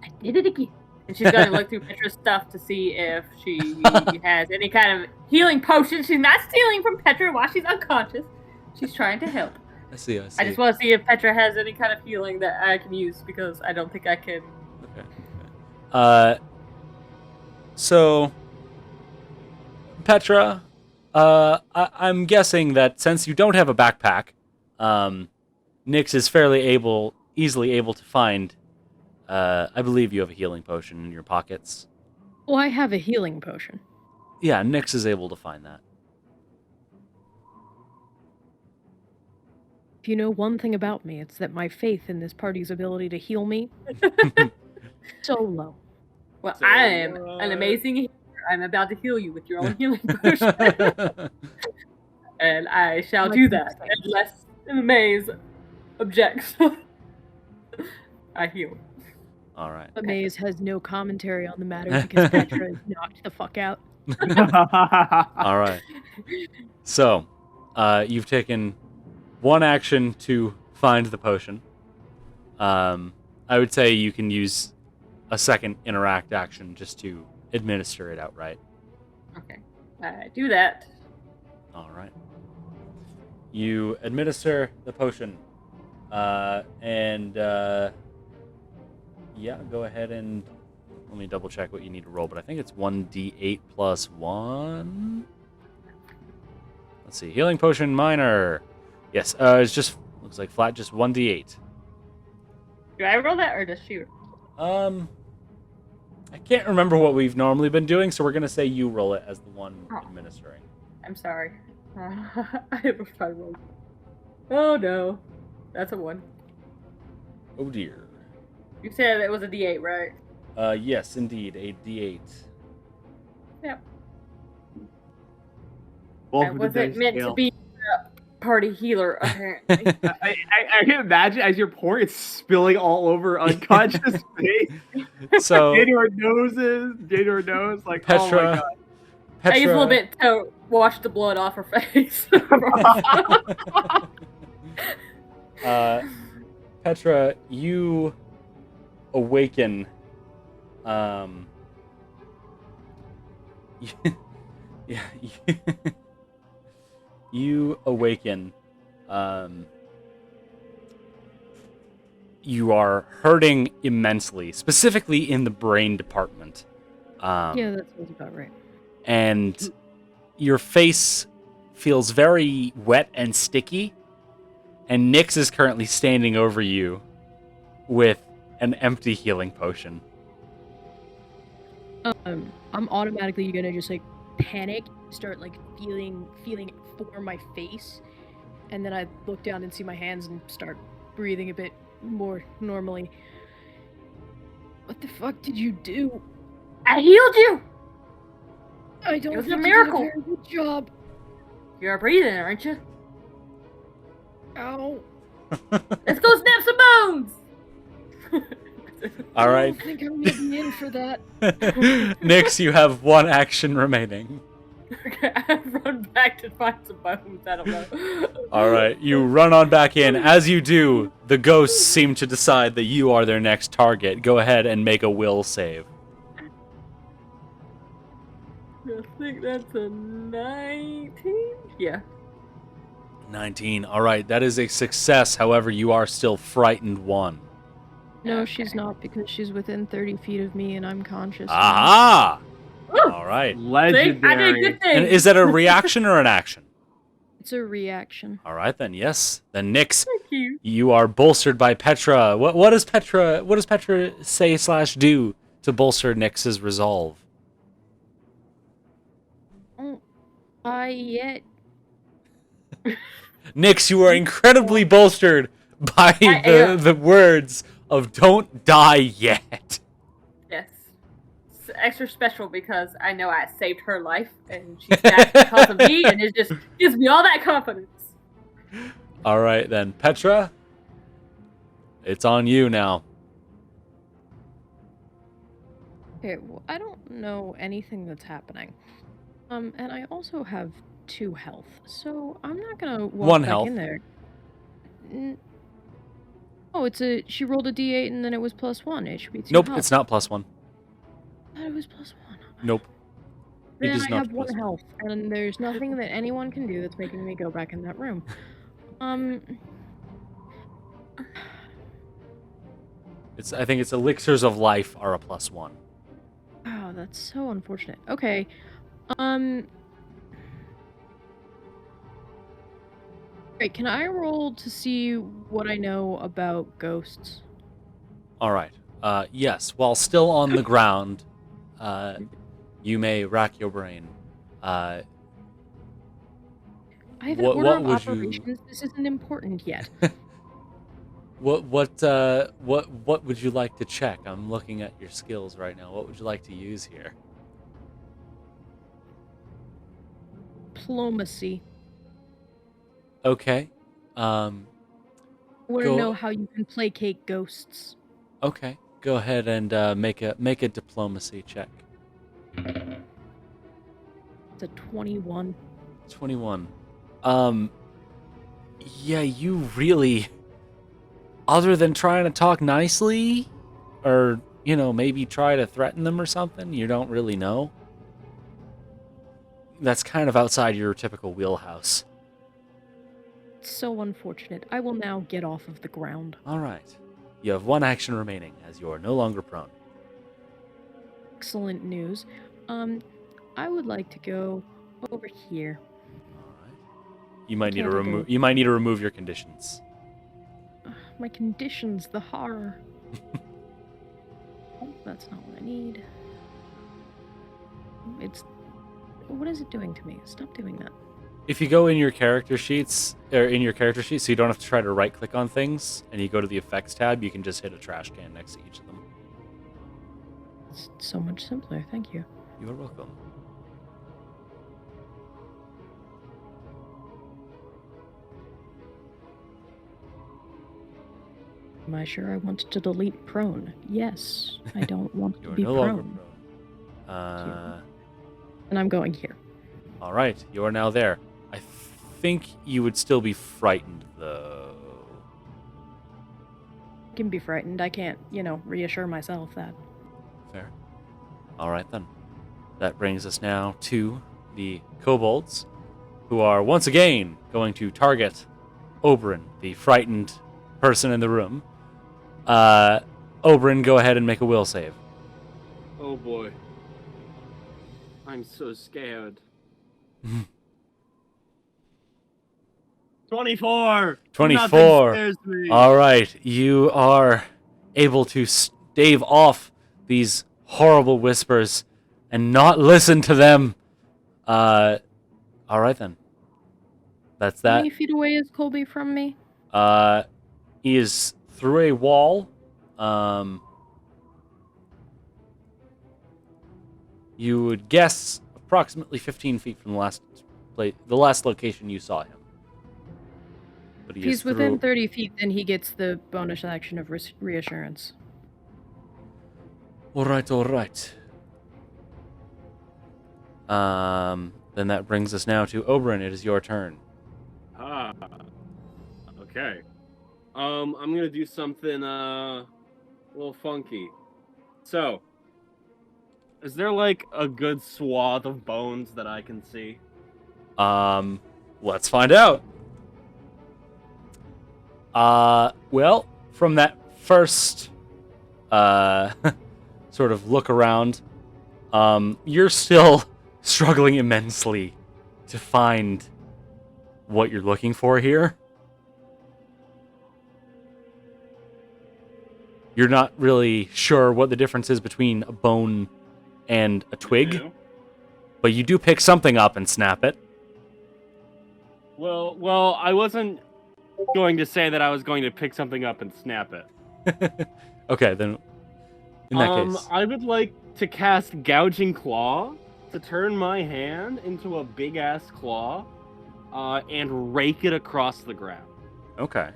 I did it again. And she's gonna look through Petra's stuff to see if she has any kind of healing potion. She's not stealing from Petra while she's unconscious. She's trying to help. I see. I just want to see if Petra has any kind of healing that I can use because I don't think I can. Okay. So Petra, I'm guessing that since you don't have a backpack, Nyx is fairly easily able to find. I believe you have a healing potion in your pockets. Oh, I have a healing potion. Yeah, Nyx is able to find that. If you know one thing about me, it's that my faith in this party's ability to heal me so low. Well, So, I am an amazing healer. I'm about to heal you with your own healing potion, and I shall do that unless Maze objects. I heal. All right. But Maze has no commentary on the matter because Petra is knocked the fuck out. All right. So, you've taken one action to find the potion. I would say you can use a second interact action just to administer it outright. Okay. I do that. All right. You administer the potion. Yeah, go ahead and let me double check what you need to roll, but I think it's 1d8 plus 1. Let's see. Healing potion minor. Yes, it's just looks like flat, just 1d8. Do I roll that or does she? I can't remember what we've normally been doing, so we're gonna say you roll it as the one administering. I'm sorry. I have a 5 roll. Oh no. That's a 1. Oh dear. You said it was a D8, right? Yes, indeed, a d8. Yep. I Welcome to wasn't Dice meant to Scale. be a party healer, apparently. I can imagine as your port is spilling all over unconscious face. So January knows, like, oh my Petra, god. I used a little bit to wash the blood off her face. Petra, you awaken. Yeah, you awaken. You are hurting immensely, specifically in the brain department. Yeah, that sounds about right. And your face feels very wet and sticky. And Nyx is currently standing over you with an empty healing potion. I'm automatically gonna just like panic, start like feeling it for my face, and then I look down and see my hands and start breathing a bit more normally. What the fuck did you do? I healed you! I don't It was a think miracle. you did a very good job. You're breathing, aren't you? Ow. Let's go snap some bones! All I right. don't think I'm gonna be in for that. Nyx, you have one action remaining. I run back to find some bones. I don't know. All right, you run on back in. As you do, the ghosts seem to decide that you are their next target. Go ahead and make a will save. I think that's a 19? Yeah. 19. All right, that is a success. However, you are still frightened one. No, she's not, because she's within 30 feet of me and I'm conscious. Aha! Woo! All right. See? I did Legendary. good And things. is that a reaction or an action? It's a reaction. All right, then. Yes. Then Nyx, Thank you. you are bolstered by Petra. What does Petra say / do to bolster Nyx's resolve? Yet. Nyx, you are incredibly bolstered by I am. the words of "Don't die yet." Yes. It's extra special because I know I saved her life and she's back because of me, and it just gives me all that confidence. All right, then, Petra, it's on you now. Okay, well, I don't know anything that's happening. And I also have 2 health, so I'm not gonna walk 1 back health. in there. Oh, she rolled a d8 and then it was +1. It should be 2 Nope, health. it's not +1. I thought it was +1. Nope. It Then is I not have 1 +1. health, and there's nothing that anyone can do that's making me go back in that room. I think it's elixirs of life are a +1. Oh, that's so unfortunate. Okay. Great, can I roll to see what I know about ghosts? All right. Yes. While still on the ground, you may rack your brain. I have an What order of would you- operations. This isn't important yet. What would you like to check? I'm looking at your skills right now. What would you like to use here? Diplomacy. Okay. I want to Go- know how you can placate ghosts. Okay. Go ahead and make a diplomacy check. It's a 21. 21. Yeah, you really, other than trying to talk nicely, or maybe try to threaten them or something? You don't really know. That's kind of outside your typical wheelhouse. It's so unfortunate. I will now get off of the ground. All right. You have one action remaining, as you are no longer prone. Excellent news. I would like to go over here. All right. You might need to Can't I remove. go? You might need to remove your conditions. My conditions, the horror. Oh, that's not what I need. What is it doing to me? Stop doing that. If you go in your character sheets, so you don't have to try to right-click on things, and you go to the effects tab, you can just hit a trash can next to each of them. It's so much simpler. Thank you. You are welcome. Am I sure I want to delete prone? Yes, I don't want You to are be no longer prone. prone. And I'm going here. All right, you are now there. I think you would still be frightened, though. I can be frightened. I can't, reassure myself that. Fair. All right, then. That brings us now to the kobolds, who are once again going to target Oberyn, the frightened person in the room. Oberyn, go ahead and make a will save. Oh boy. I'm so scared. 24! 24. Nothing scares me. All right, you are able to stave off these horrible whispers and not listen to them. All right then. That's How that. many feet away is Colby from me? He is through a wall. You would guess approximately 15 feet from the last location you saw him. But If he's within 30 feet, then he gets the bonus action of reassurance. All right. Then that brings us now to Oberyn. It is your turn. Okay. I'm gonna do something a little funky. So, is there like a good swath of bones that I can see? Let's find out. Well, from that first sort of look around, you're still struggling immensely to find what you're looking for here. You're not really sure what the difference is between a bone and a twig, but you do pick something up and snap it. Well, I wasn't going to say that I was going to pick something up and snap it. Okay, then in that case. I would like to cast Gouging Claw to turn my hand into a big-ass claw and rake it across the ground. Okay.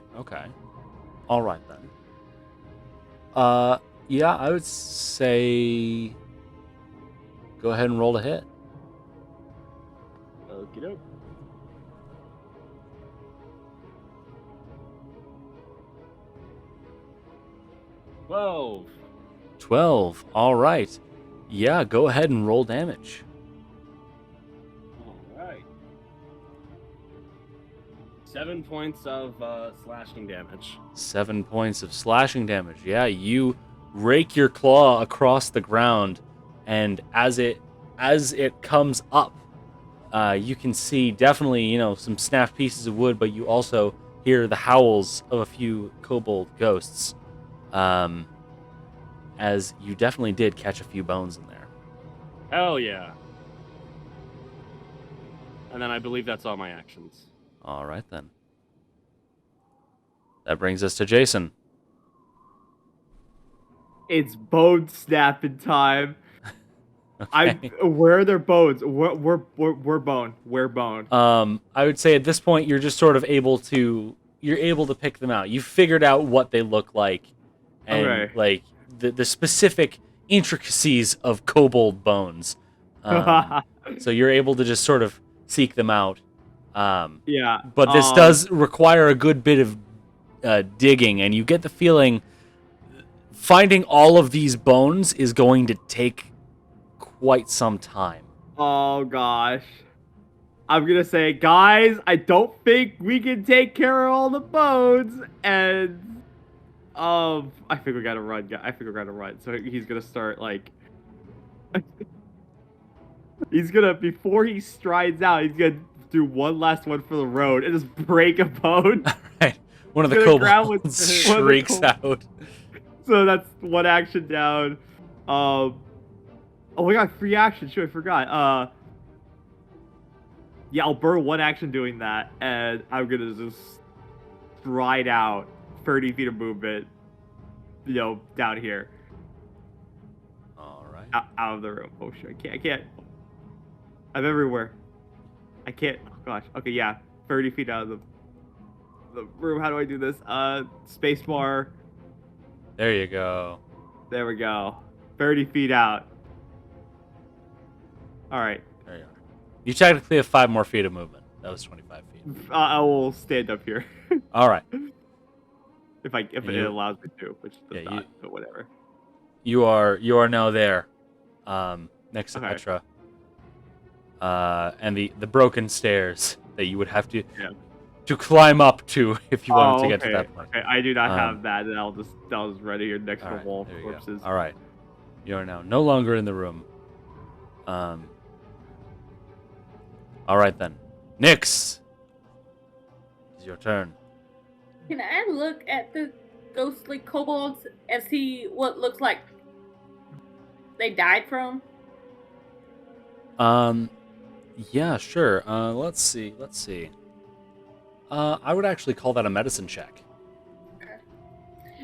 All right, then. Yeah, I would say go ahead and roll to hit. Okie doke. Whoa. 12. All right. Yeah, go ahead and roll damage. All right. 7 points of slashing damage. 7 points of slashing damage. Yeah, you rake your claw across the ground, and as it comes up, you can see definitely, some snapped pieces of wood, but you also hear the howls of a few kobold ghosts. As you definitely did catch a few bones in there. Hell yeah. And then I believe that's all my actions. All right, then. That brings us to Jason. It's bone snapping time. Okay. Where are their bones? We're bone. Where bone? I would say at this point you're just sort of able to pick them out. You figured out what they look like, and Okay. like the specific intricacies of kobold bones. So you're able to just sort of seek them out. Yeah. But this does require a good bit of digging, and you get the feeling finding all of these bones is going to take quite some time. Oh gosh. I'm gonna say, guys, I don't think we can take care of all the bones, and I think we gotta run. I think we gotta run. So he's gonna start like, he's gonna before he strides out, he's gonna do one last one for the road and just break a bone. Right. One of the Gonna grab kobolds one of the shrieks out. So that's one action down. Oh, we got free action. Shoot, I forgot. Yeah, I'll burn one action doing that, and I'm gonna just stride out 30 feet of movement, down here. All right. Out of the room. Oh shit, I can't. I'm everywhere. I can't. Oh gosh. Okay, yeah, 30 feet out of the room. How do I do this? Spacebar. There you go. There we go. 30 feet out. All right. There you are. You technically have 5 more feet of movement. That was 25 feet. I will stand up here. All right. if it allows me to, which does not, but whatever. You are now there, next to Okay. Petra, and the broken stairs that you would have to climb up to if you wanted to get to that point. Okay, I do not have that, and I'll just run here next to the wall of there you go. corpses. All right. You are now no longer in the room. All right then. Nyx, it's your turn. Can I look at the ghostly kobolds and see what looks like they died from? Yeah, sure. Let's see. I would actually call that a medicine check.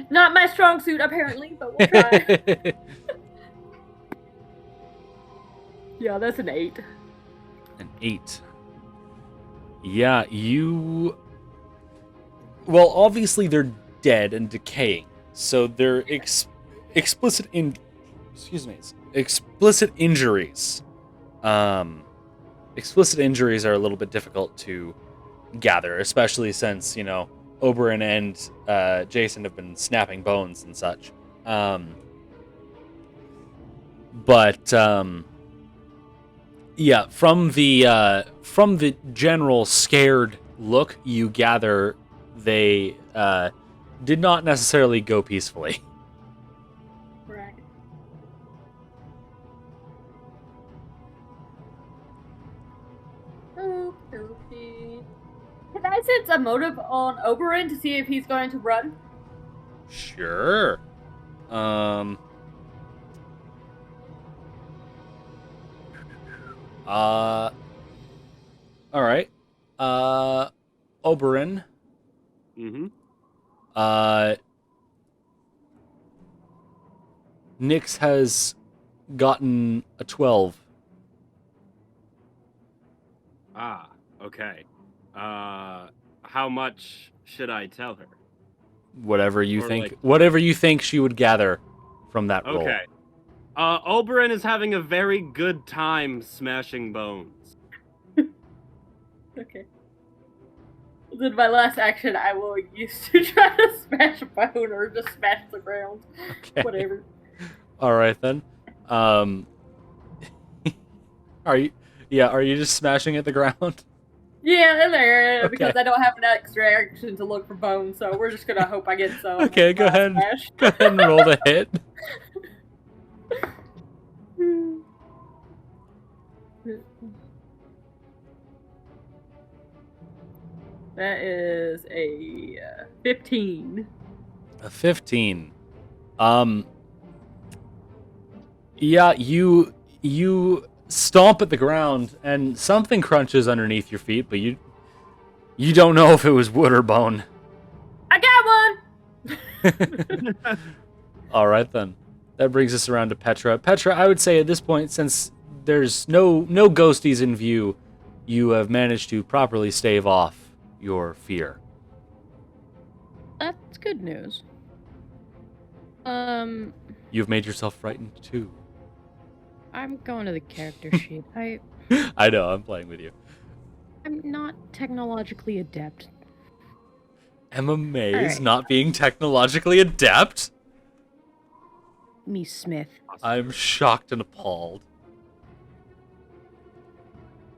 Not my strong suit, apparently, but we'll try. Yeah, that's an 8. An 8. Yeah, you... Well, obviously they're dead and decaying, so they're explicit injuries. Explicit injuries are a little bit difficult to gather, especially since, Oberyn and Jason have been snapping bones and such. Yeah, from the general scared look, you gather they did not necessarily go peacefully. Right. Okay. Can I sense a motive on Oberyn to see if he's going to run? Sure. All right. Oberyn. Mm-hmm. Nyx has gotten a 12. Ah, okay. How much should I tell her? Whatever you Or think. like- Whatever you think she would gather from that roll. Okay. Oberyn is having a very good time smashing bones. Okay. Then my last action I will use to try to smash a bone or just smash the ground. Okay. Whatever. All right then. Are you just smashing at the ground? Yeah, in there, Okay. because I don't have an extra action to look for bones, so we're just gonna hope I get some. Okay, go ahead. Smash. Go ahead and roll the hit. That is a 15. A 15. Yeah, you stomp at the ground and something crunches underneath your feet, but you don't know if it was wood or bone. I got one! All right then. That brings us around to Petra. Petra, I would say at this point, since there's no ghosties in view, you have managed to properly stave off your fear. That's good news. You've made yourself frightened too. I'm going to the character sheet. I know, I'm playing with you. I'm not technologically adept. Emma Mays Alright. not being technologically adept? me, Smith. I'm shocked and appalled.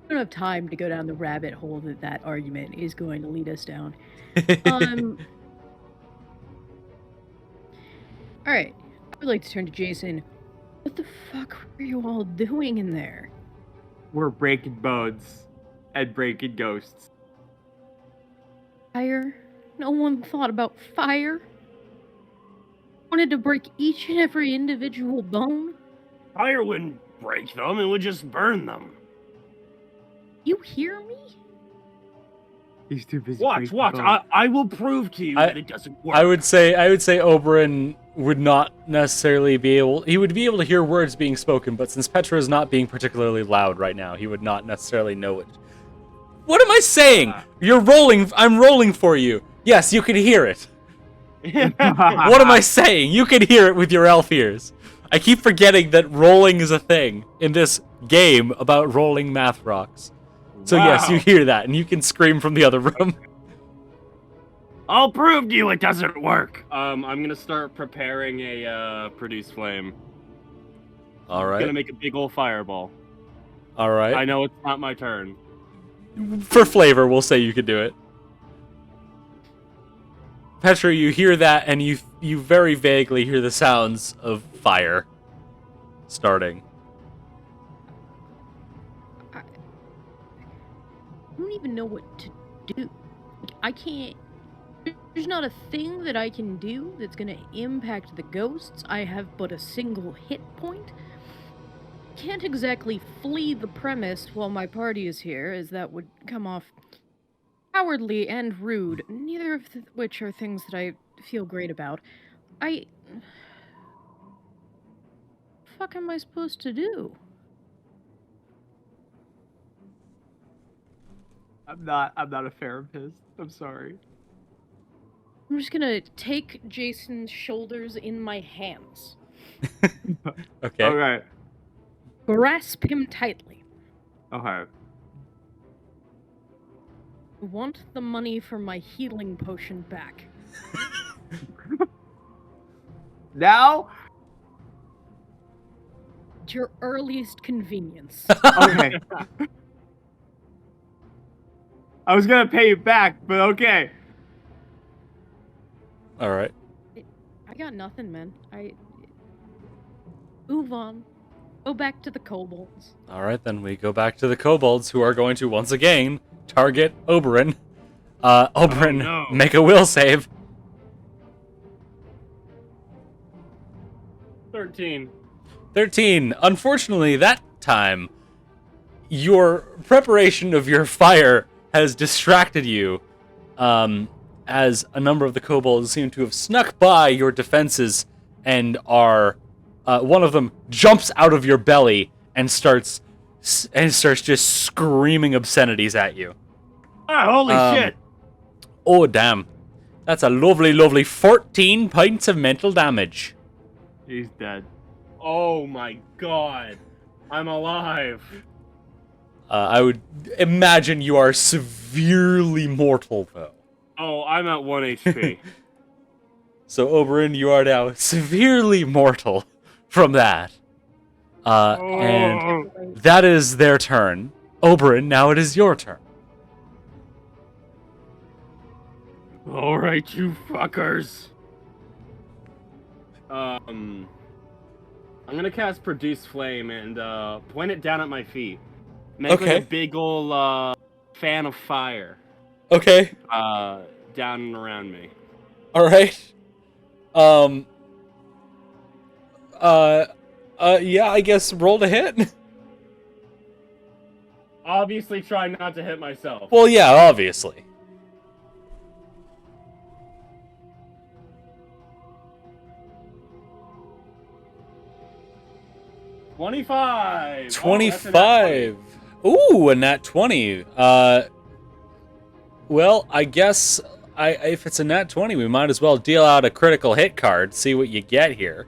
I don't have time to go down the rabbit hole that argument is going to lead us down. Alright. I would like to turn to Jason. What the fuck were you all doing in there? We're breaking bones and breaking ghosts. Fire? No one thought about fire? Wanted to break each and every individual bone? Fire wouldn't break them, it would just burn them. You hear me? He's too busy. Watch. breaking bones. I will prove to you that it doesn't work. I would say Oberyn would not necessarily be able. He would be able to hear words being spoken, but since Petra is not being particularly loud right now, he would not necessarily know it. What am I saying? You're rolling. I'm rolling for you. Yes, you can hear it. What am I saying? You can hear it with your elf ears. I keep forgetting that rolling is a thing in this game about rolling math rocks. So yes, you hear that, and you can scream from the other room. I'll prove to you it doesn't work. I'm gonna start preparing a produce flame. All right. I'm gonna make a big old fireball. All right. I know it's not my turn. For flavor, we'll say you could do it. Petra, you hear that, and you very vaguely hear the sounds of fire starting. I don't even know what to do. I can't. There's not a thing that I can do that's gonna impact the ghosts. I have but a single hit point. Can't exactly flee the premise while my party is here, as that would come off cowardly and rude, neither of which are things that I feel great about. What the fuck am I supposed to do? I'm not a therapist. I'm sorry. I'm just gonna take Jason's shoulders in my hands. Okay. Okay. Grasp him tightly. Okay. Want the money for my healing potion back. Now? At your earliest convenience. Okay. I was gonna pay you back, but okay. All right. I got nothing, man. Move on. Go back to the kobolds. All right, then we go back to the kobolds, who are going to once again target Oberyn. Oberyn, no. make a will save. 13. 13. Unfortunately, that time, your preparation of your fire has distracted you, as a number of the kobolds seem to have snuck by your defenses and are... one of them jumps out of your belly and starts just screaming obscenities at you. Ah, holy shit! Oh, damn. That's a lovely, lovely 14 points of mental damage. He's dead. Oh my god. I'm alive. I would imagine you are severely mortal, though. Oh, I'm at 1 HP. So, Oberyn, you are now severely mortal from that. And that is their turn. Oberyn, now it is your turn. Alright, you fuckers. I'm gonna cast Produce Flame and point it down at my feet. Make like a big ol' fan of fire. Okay. Down and around me. Alright. Yeah, I guess roll to hit. Obviously try not to hit myself. Well, yeah, obviously. $25. 25. Ooh, a nat 20. Well, I guess if it's a nat 20, we might as well deal out a critical hit card, see what you get here.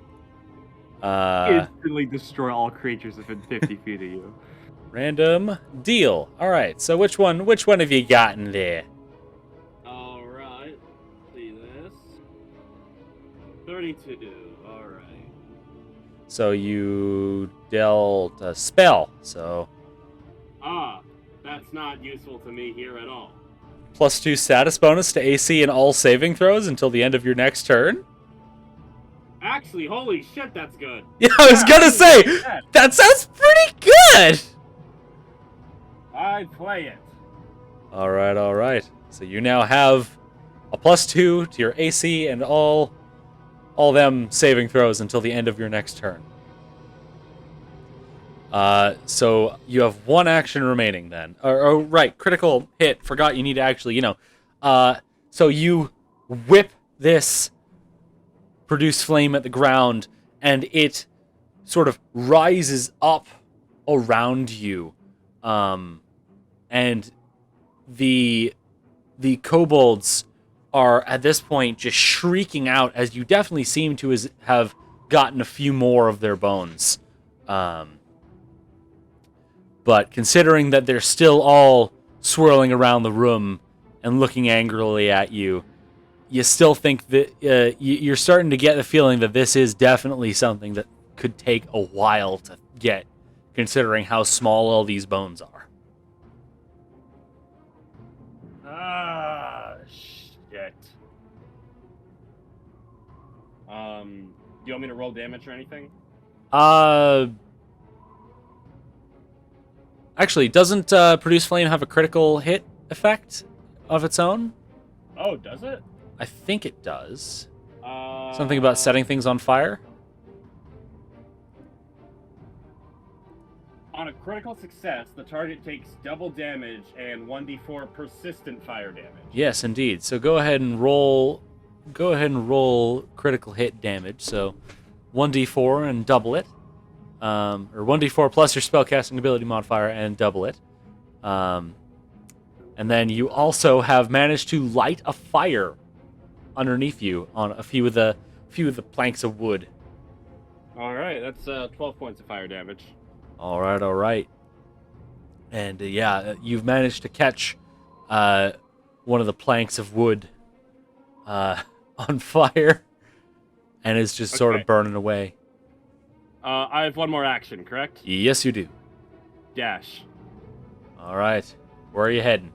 Instantly destroy all creatures within 50 feet of you. Random deal. All right. So which one have you got in there? All right. See this. 32. All right. So you dealt a spell. So That's not useful to me here at all. +2 status bonus to AC and all saving throws until the end of your next turn. Actually, holy shit, that's good. Yeah, I was gonna say that sounds pretty good. I'd play it. All right. So you now have a +2 to your AC and all them saving throws until the end of your next turn. So you have one action remaining then. Right, critical hit. Forgot you need to actually, so you whip this produce flame at the ground, and it sort of rises up around you. And the kobolds are at this point just shrieking out, as you definitely seem to have gotten a few more of their bones. But considering that they're still all swirling around the room and looking angrily at you, you still think that you're starting to get the feeling that this is definitely something that could take a while to get, considering how small all these bones are. Shit. Do you want me to roll damage or anything? Actually, doesn't Produce Flame have a critical hit effect of its own? Oh, does it? I think it does. Something about setting things on fire? On a critical success, the target takes double damage and 1d4 persistent fire damage. Yes, indeed. So go ahead and roll critical hit damage. So 1d4 and double it. Or 1d4 plus your spellcasting ability modifier and double it. And then you also have managed to light a fire underneath you on a few of the planks of wood. All right, that's 12 points of fire damage. All right. And you've managed to catch one of the planks of wood on fire, and it's just sort of burning away. I have one more action, correct? Yes, you do. Dash. All right. Where are you heading?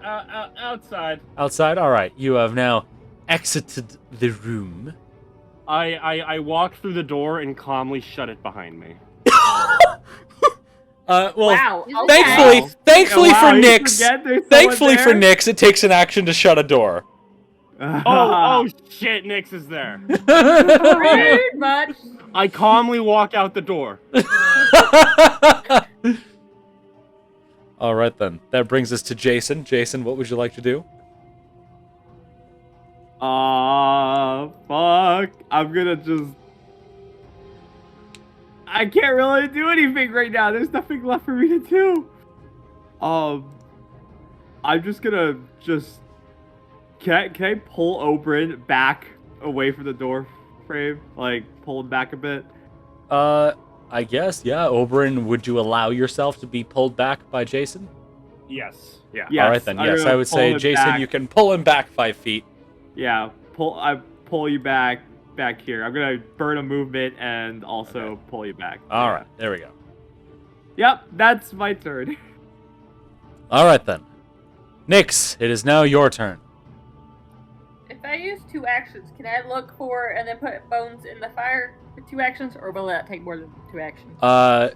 Outside. Outside? All right. You have now exited the room. I walked through the door and calmly shut it behind me. Wow. Thankfully for Nyx, Thankfully for Nyx, it takes an action to shut a door. Oh shit, Nyx is there. Rude, but I calmly walk out the door. All right, then. That brings us to Jason. Jason, what would you like to do? Fuck. I'm gonna just... I can't really do anything right now. There's nothing left for me to do. I'm just gonna Can I pull Oberyn back away from the door frame? Like, pull him back a bit? I guess, yeah. Oberyn, would you allow yourself to be pulled back by Jason? Yes. Yeah. Yes, all right, then. I'm Yes, gonna I would pull say, him Jason, back. you can pull him back 5 feet. Yeah, I pull you back here. I'm gonna burn a movement and also pull you back. All right, there we go. Yep, that's my turn. All right, then. Nyx, it is now your turn. if I use 2 actions, can I look for and then put bones in the fire for 2 actions, or will that take more than 2 actions?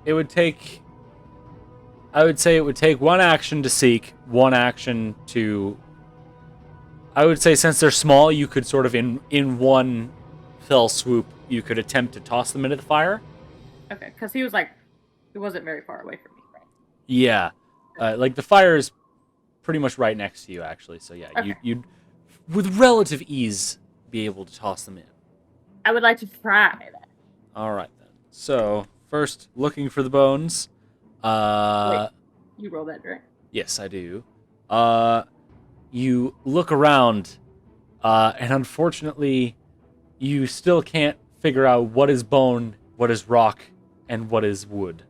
It would take... I would say it would take 1 action to seek, 1 action to... I would say since they're small, you could sort of in one fell swoop, you could attempt to toss them into the fire. Okay, because he was like, it wasn't very far away from me, right? Yeah. Like the fire is pretty much right next to you, actually. So yeah, Okay. you'd with relative ease be able to toss them in. I would like to try that. All right, then. So first, looking for the bones. Wait, you roll that, right? Yes, I do. You look around, and unfortunately, you still can't figure out what is bone, what is rock, and what is wood.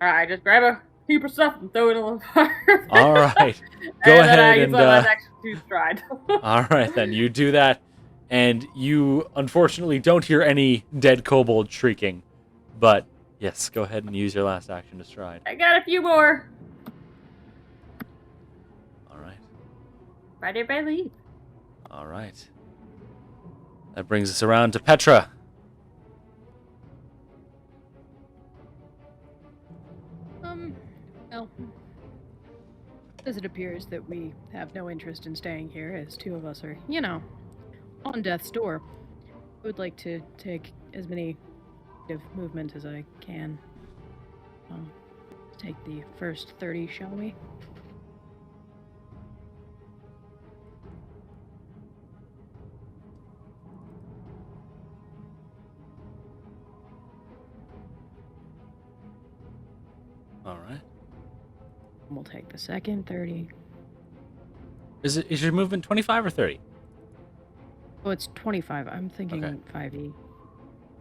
Alright, just grab a heap of stuff and throw it in the fire. All right. Go and ahead then I and... use my last action to stride. all right, then. You do that, and you unfortunately don't hear any dead kobold shrieking. But yes, go ahead and use your last action to stride. I got a few more. All right. Right everybody leave. All right. That brings us around to Petra. Well, as it appears that we have no interest in staying here, as two of us are, on death's door, I would like to take as many of movement as I can. Take the first 30, shall we? All right. We'll take the second 30. Is your movement 25 or 30? Oh, it's 25. I'm thinking Okay. 5e.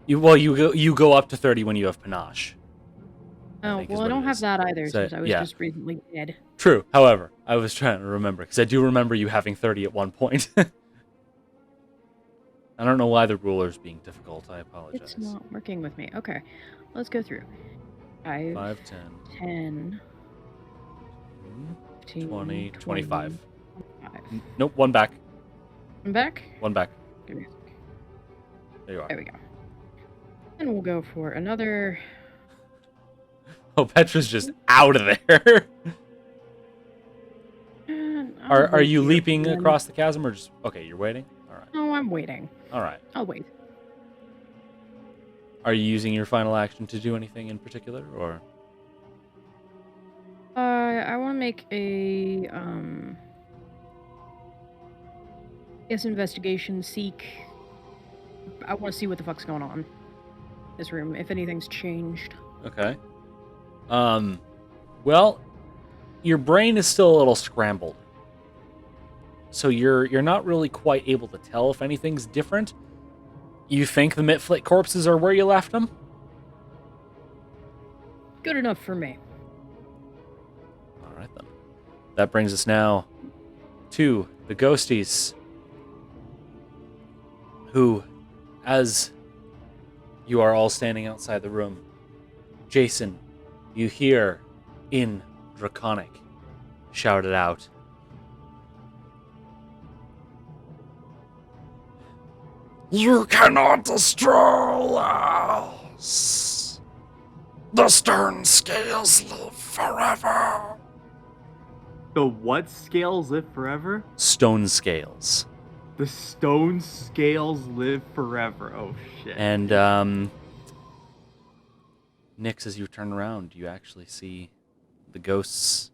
You go up to 30 when you have panache. Oh, think is well, I what don't it have is. that either, So, since I was yeah. just recently dead. True. However, I was trying to remember because I do remember you having 30 at one point. I don't know why the ruler's being difficult. I apologize. It's not working with me. Okay, let's go through. 5, 10, 10, 15, 20, 25. 25. Nope, one back. I'm back? One back. Give me a sec. There you are. There we go. And we'll go for another... Oh, Petra's just out of there. Are you leaping across the chasm or just... Okay, you're waiting? All right. No, I'm waiting. All right. I'll wait. Are you using your final action to do anything in particular, or... I want to make a, guess investigation, seek. I want to see what the fuck's going on in this room, if anything's changed. Okay. Well, your brain is still a little scrambled. So you're not really quite able to tell if anything's different. You think the Mitflit corpses are where you left them? Good enough for me. All right, then. That brings us now to the ghosties, who, as you are all standing outside the room, Jason, you hear in Draconic shouted out, "You cannot destroy us. The stern scales live forever." The what scales live forever? stone scales. The stone scales live forever. Oh shit. And, Nix, as you turn around, you actually see the ghosts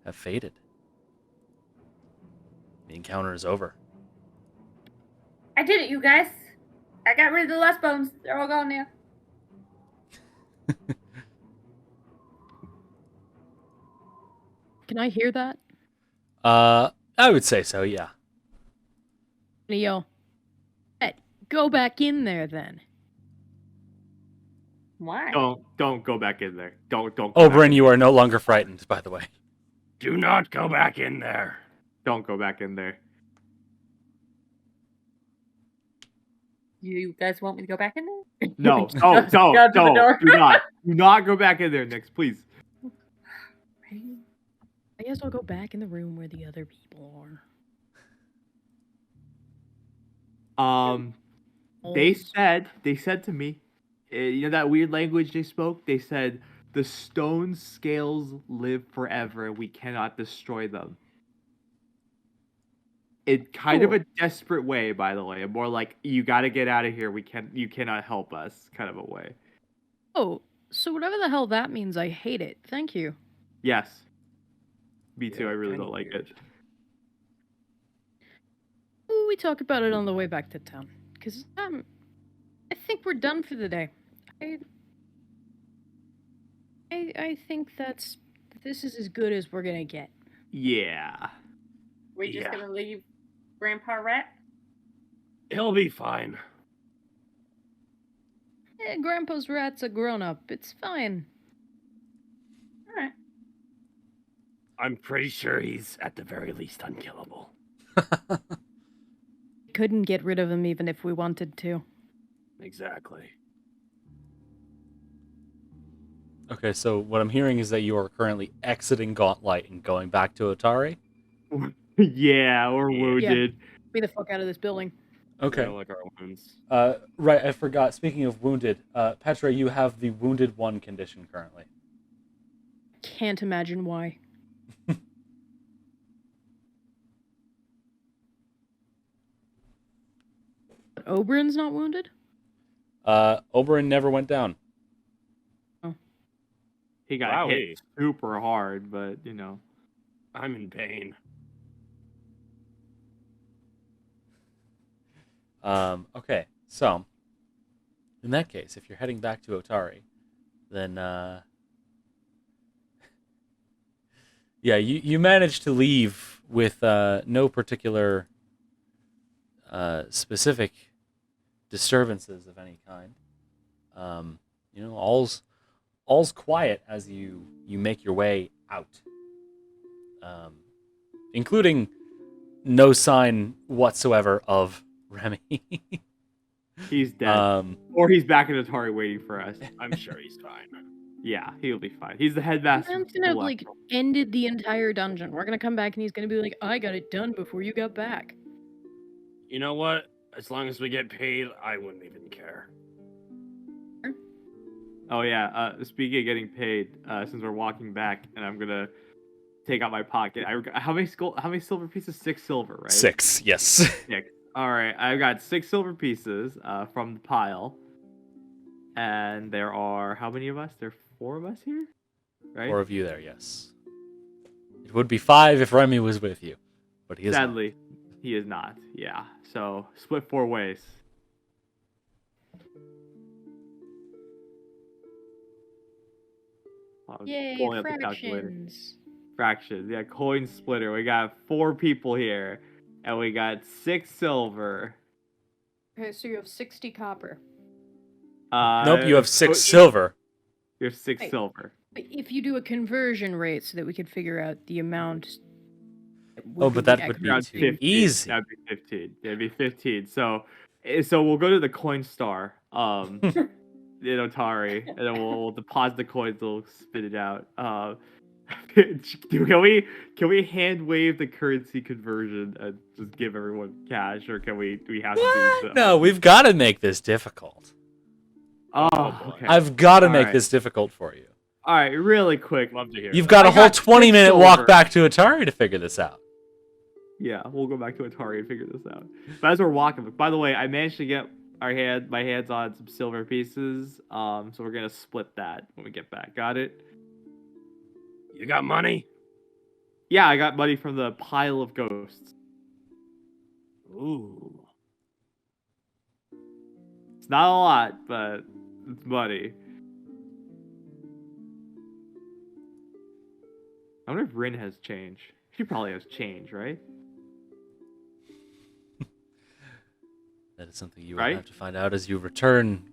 have faded. The encounter is over. I did it, you guys. I got rid of the last bones. They're all gone now. Can I hear that? I would say so, yeah. Neo. Hey, go back in there then. Why? Don't go back in there. Don't. Go Oberyn, back you are no longer frightened, by the way. Do not go back in there. Don't go back in there. You guys want me to go back in there? No, Go don't. to the door. Do not go back in there, Nix, please. I guess I'll go back in the room where the other people are. They said to me, you know that weird language they spoke? They said, the stone scales live forever. We cannot destroy them. In kind of a desperate way, by the way. More like, you gotta get out of here. You cannot help us, kind of a way. Oh, so whatever the hell that means, I hate it. Thank you. Yes. Me too, Yeah, I really kinda don't like weird. it. Ooh, we talk about it on the way back to town. Because, I think we're done for the day. I think this is as good as we're gonna get. Yeah. We're just Yeah. gonna leave Grandpa Rat? He'll be fine. Grandpa's rat's a grown-up. It's fine. Alright. I'm pretty sure he's at the very least unkillable. couldn't get rid of him even if we wanted to. Exactly. Okay, so what I'm hearing is that you are currently exiting Gauntlight and going back to Otari. Yeah, we're Yeah. wounded. Be the fuck out of this building. Okay. We like our wounds. Right, I forgot. Speaking of wounded, Petra, you have the wounded 1 condition currently. Can't imagine why. But Oberon's not wounded? Oberon never went down. He got Wowee. hit super hard, but you know. I'm in pain. Okay, so in that case, if you're heading back to Otari, then yeah, you managed to leave with no particular specific disturbances of any kind. You know, all's quiet as you make your way out, including no sign whatsoever of Remy. He's dead. Or he's back in Atari waiting for us. I'm sure he's fine. Yeah, he'll be fine. He's the headmaster. I'm gonna have, like, ended the entire dungeon. We're gonna come back and he's gonna be like, I got it done before you got back. You know what? As long as we get paid, I wouldn't even care. Oh yeah. Speaking of getting paid, since we're walking back, and I'm gonna take out my pocket. How many silver pieces? 6 silver, right? 6, yes. 6. All right. I've got 6 silver pieces from the pile, and there are how many of us? There are 4 of us here, right? 4 of you there, yes. It would be 5 if Remy was with you, but he is not. Sadly, he is not. Yeah. So split 4 ways. Yay, Pulling up the calculator. fractions. Fractions. Yeah, coin splitter. We got 4 people here, and we got 6 silver. Okay, so you have 60 copper. Nope, you have 6 so- silver. You have 6 Wait. silver. But if you do a conversion rate so that we could figure out the amount. Oh, but that would be Around too 15. easy. That'd be 15. That'd be 15. So we'll go to the coin star, in Otari, and then we'll deposit the coins. We'll spit it out. Can we hand wave the currency conversion and just give everyone cash, or do we have to do so? No, we've got to make this difficult. Oh, okay. I've got to All make right. this difficult for you. All right, really quick. Love to hear. You've that. got a I whole got 20-minute 6 walk silver. back to Atari to figure this out. Yeah, we'll go back to Atari and figure this out. But as we're walking, by the way, I managed to get my hands on some silver pieces. So we're gonna split that when we get back. Got it? You got money? Yeah, I got money from the pile of ghosts. Ooh. It's not a lot, but it's money. I wonder if Rin has change. She probably has change, right? That is something you will Right? have to find out as you return.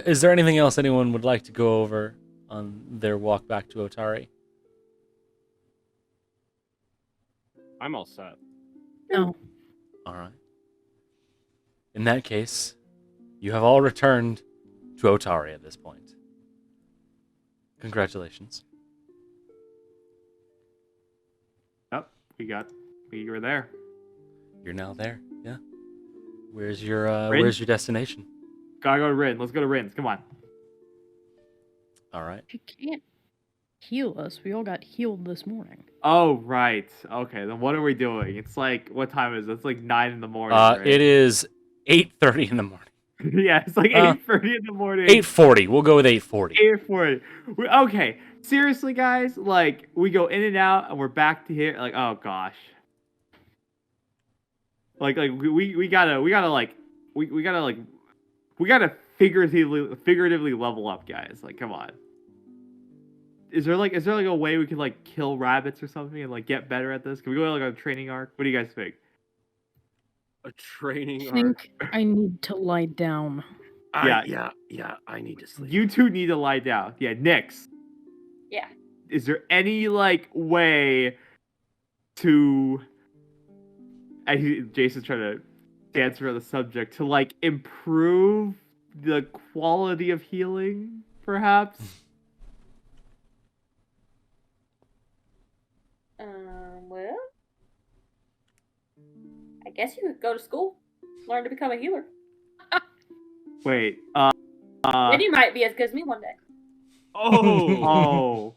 Is there anything else anyone would like to go over on their walk back to Otari? I'm all set. No. All right. In that case, you have all returned to Otari at this point. Congratulations. Yep, we were there. You're now there. Yeah. Where's your Rin? where's your destination? Gotta go to Rin. Let's go to Rin's. Come on. All right. She can't heal us. We all got healed this morning. Oh, right. Okay, then what are we doing? It's like, what time is it? It's like 9 in the morning, right? It is 8:30 in the morning. Yeah, it's like 8:30 in the morning. 8:40. We'll go with 8:40. 8:40. Okay, seriously, guys, like, we go in and out, and we're back to here, like, oh, gosh. Like, we gotta figuratively level up, guys. Like, come on. Is there like a way we could like kill rabbits or something and like get better at this? Can we go like on a training arc? What do you guys think? A training I arc. think I need to lie down. Yeah. Yeah. I need to sleep. You two need to lie down. Yeah, Nyx. Yeah. Is there any like way to? Jason's trying to answer of the subject to like improve the quality of healing, perhaps. Well, I guess you could go to school, learn to become a healer. Wait. Then you might be as good as me one day. Oh.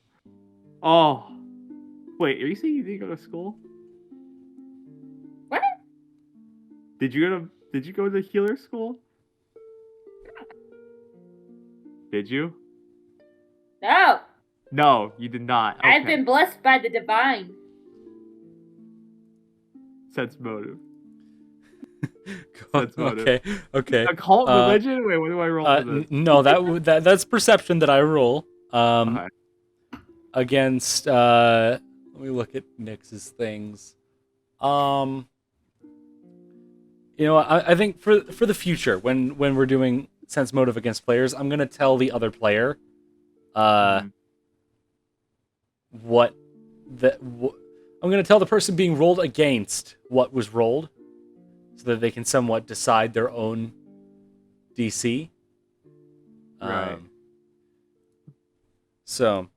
Wait, are you saying you didn't go to school? What? Did you go to healer school? Did you? No, No, you did not. Okay. I've been blessed by the divine. Sense motive. Sense motive. Okay. Occult religion? Wait, what do I roll for this? No, that's perception that I roll. Okay. Against let me look at Nyx's things. I think for the future, when we're doing sense motive against players, I'm gonna tell the other player I'm gonna tell the person being rolled against what was rolled, so that they can somewhat decide their own DC. Right. So,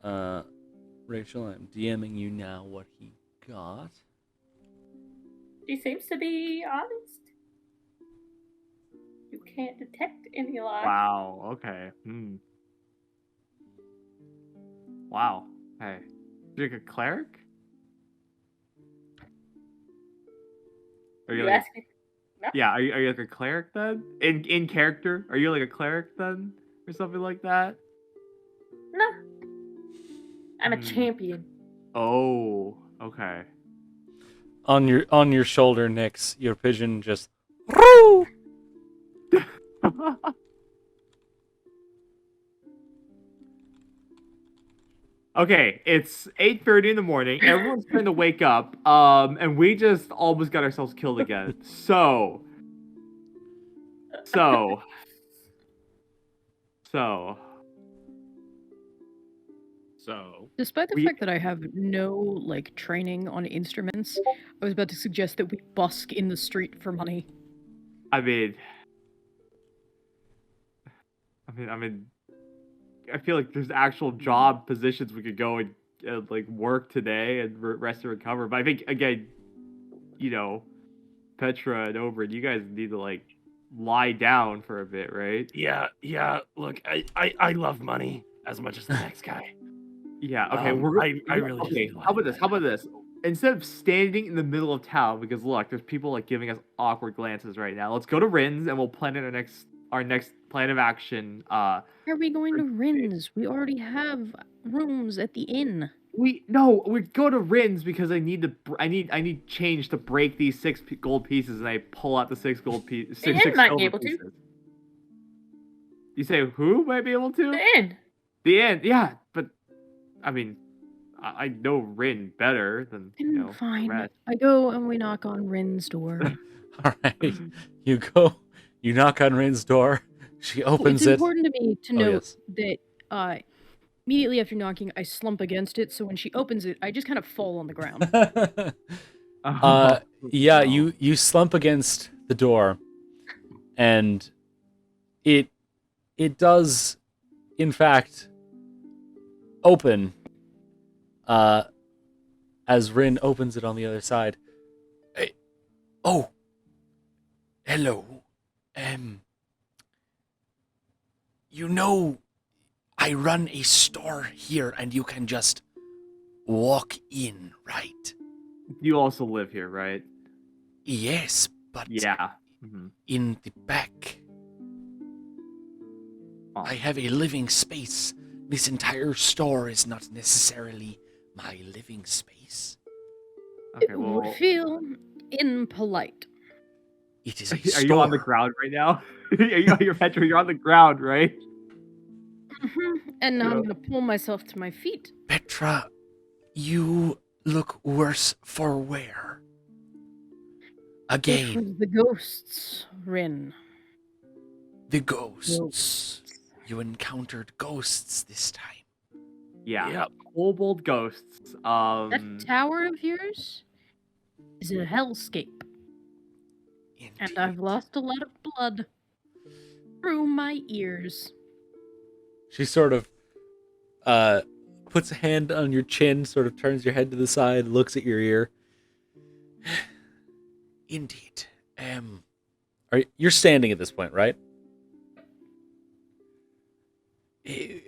Rachel, I'm DMing you now what he got. She seems to be honest. You can't detect any lies. Wow. Okay. Wow. Hey, you're like a cleric? Are You like, asking? No. yeah. Are you like a cleric then? In character? Are you like a cleric then, or something like that? No. I'm a champion. Oh. Okay. On your shoulder, Nyx, your pigeon just. Roo! Okay, it's 8:30 in the morning. Everyone's trying to wake up. And we just almost got ourselves killed again. So. Despite the fact that I have no like training on instruments, I was about to suggest that we busk in the street for money. I mean, I feel like there's actual job positions we could go and like work today and rest and recover. But I think again, Petra and Oberyn, you guys need to like lie down for a bit, right? Yeah. Look, I love money as much as the next guy. Yeah. Okay. I really just need to How about this? Instead of standing in the middle of town, because look, there's people like giving us awkward glances right now. Let's go to Rin's and we'll plan in our next plan of action. Why are we going to Rin's? We already have rooms at the inn. We go to Rin's because I need change to break these 6 gold pieces, and I pull out the 6 gold pieces. The inn might be able to. You say who might be able to? The inn. The inn, yeah, but I mean, I know Rin better than Fine. the rest. I go and we knock on Rin's door. All right, you go. You knock on Rin's door. She opens It's it. important to me to note Yes. that immediately after knocking, I slump against it. So when she opens it, I just kind of fall on the ground. Yeah, you slump against the door, and it does, in fact, open. As Rin opens it on the other side. Hey. Oh. Hello. I run a store here, and you can just walk in, right? You also live here, right? Yes, but Yeah. in the back, I have a living space. This entire store is not necessarily my living space. Okay, It well, would feel impolite. It is a are store. you on the ground right now? You're Petra, you're on the ground, right? And now I'm gonna pull myself to my feet. Petra, you look worse for wear. It Again, was the ghosts, Rin. the ghosts. You encountered ghosts this time. Yeah. Yep. Kobold ghosts. That tower of yours is a hellscape. Indeed. And I've lost a lot of blood through my ears. She sort of puts a hand on your chin, sort of turns your head to the side, looks at your ear. Indeed. You're standing at this point, right? Eh,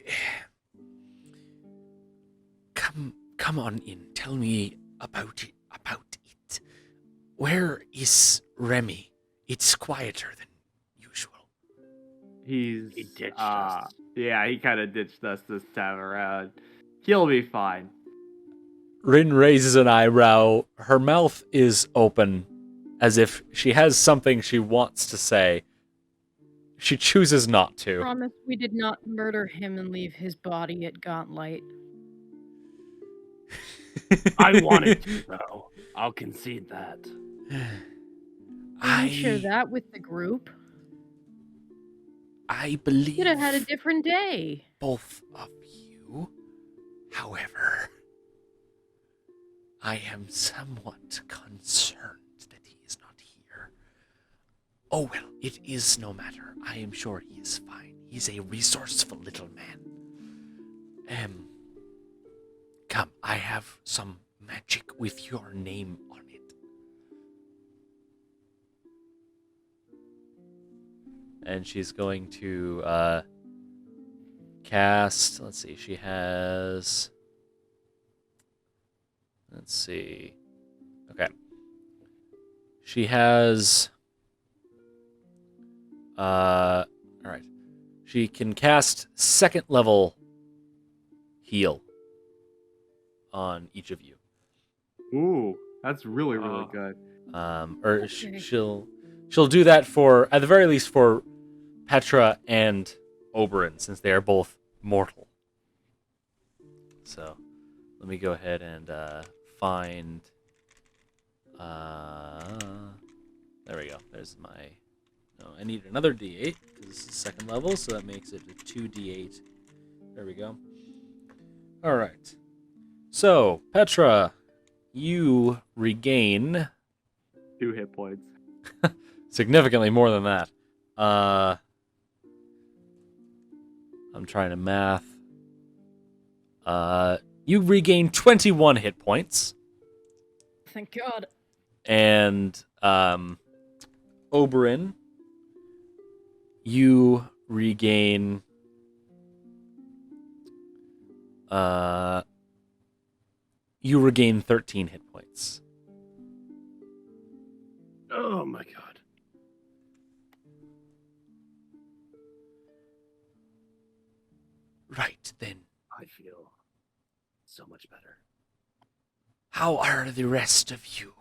come on in. Tell me about it. Where is Remy? It's quieter than usual. He ditched us. Yeah, he kind of ditched us this time around. He'll be fine. Rin raises an eyebrow. Her mouth is open, as if she has something she wants to say. She chooses not to. Promise we did not murder him and leave his body at Gauntlight. I wanted to, though. I'll concede that. I share that with the group. I believe Could have had a different day. both of you. However, I am somewhat concerned that he is not here. Oh well, it is no matter. I am sure he is fine. He's a resourceful little man. Come, I have some magic with your name on it. And she's going to cast. Let's see. She has. Let's see. Okay. She has. All right. She can cast second level heal on each of you. Ooh, that's really good. Okay. She'll do that for, at the very least, for Petra and Oberyn, since they are both mortal. So, let me go ahead and find. There we go. There's my. No, I need another D8 because this is second level, so that makes it a 2D8. There we go. All right. So, Petra, you regain 2 hit points. significantly more than that. I'm trying to math. You regain 21 hit points. Thank God. And Oberyn, you regain you regain 13 hit points. Oh my god. Right then. I feel so much better. How are the rest of you?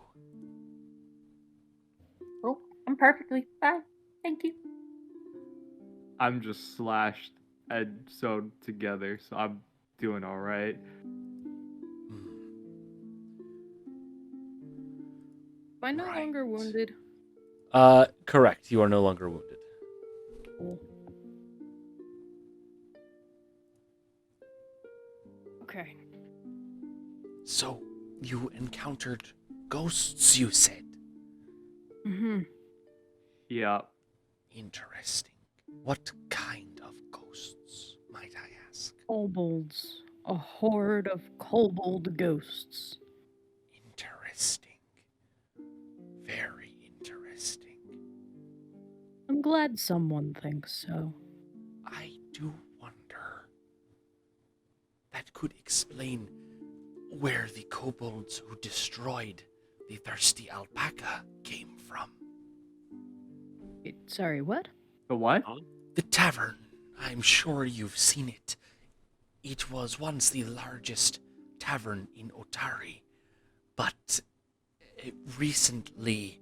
Oh, I'm perfectly fine. Thank you. I'm just slashed and sewn together, so I'm doing all right. Am I no longer wounded? Correct. You are no longer wounded. Cool. Okay. So, you encountered ghosts, you said? Mm-hmm. Yeah. Interesting. What kind of ghosts, might I ask? Kobolds. A horde of kobold ghosts. Interesting. Very interesting. I'm glad someone thinks so. I do wonder. That could explain where the kobolds who destroyed the thirsty alpaca came from. Sorry, what? The what? The tavern. I'm sure you've seen it. It was once the largest tavern in Otari, but recently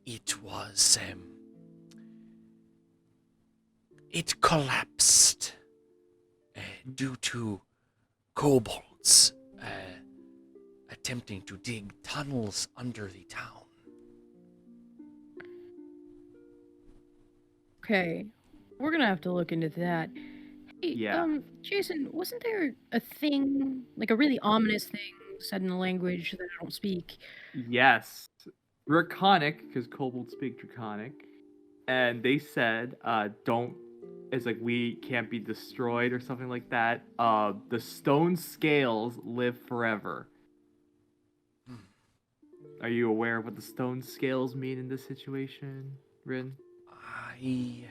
it was it collapsed due to kobolds attempting to dig tunnels under the town. Okay. We're gonna have to look into that. Hey, Yeah. Jason, wasn't there a thing, like a really ominous thing said in a language that I don't speak? Yes. Draconic, because kobolds speak Draconic, and they said, don't. It's like we can't be destroyed or something like that. The stone scales live forever. Are you aware of what the stone scales mean in this situation, Rin? I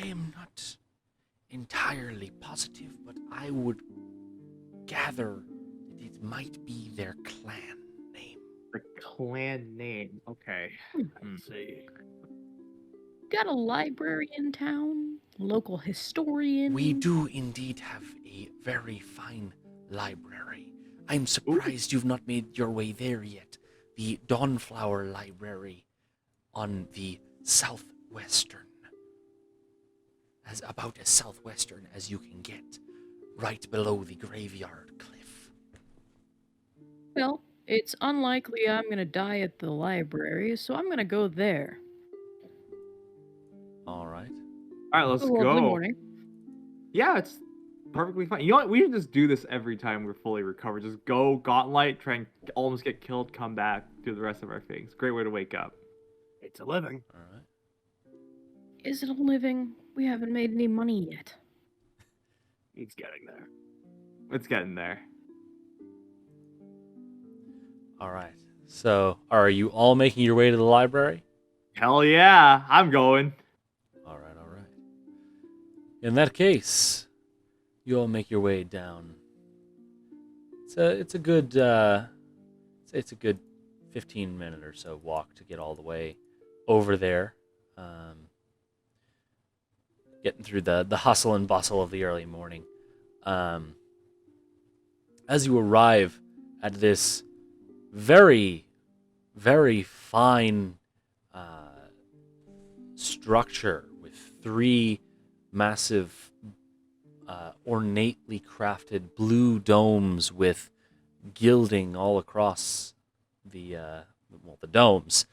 am not entirely positive, but I would gather that it might be their clan name. The clan name. Okay. Let's see. Got a library in town, local historian. We do indeed have a very fine library. I'm surprised you've not made your way there yet. The Dawnflower Library on the southwestern. About as southwestern as you can get, right below the graveyard cliff. Well, it's unlikely I'm gonna die at the library, so I'm gonna go there. All right. All right, let's Lovely go. morning. Yeah, it's perfectly fine. You know what? We should just do this every time we're fully recovered. Just go Gauntlight, try and almost get killed, come back, do the rest of our things. Great way to wake up. It's a living. All right. Is it a living? We haven't made any money yet. He's getting there. It's getting there. All right. So, are you all making your way to the library? Hell yeah, I'm going. All right. In that case, you all make your way down. It's a good 15-minute or so walk to get all the way over there. Getting through the hustle and bustle of the early morning. As you arrive at this very, very fine structure with 3 massive, ornately crafted blue domes with gilding all across the domes.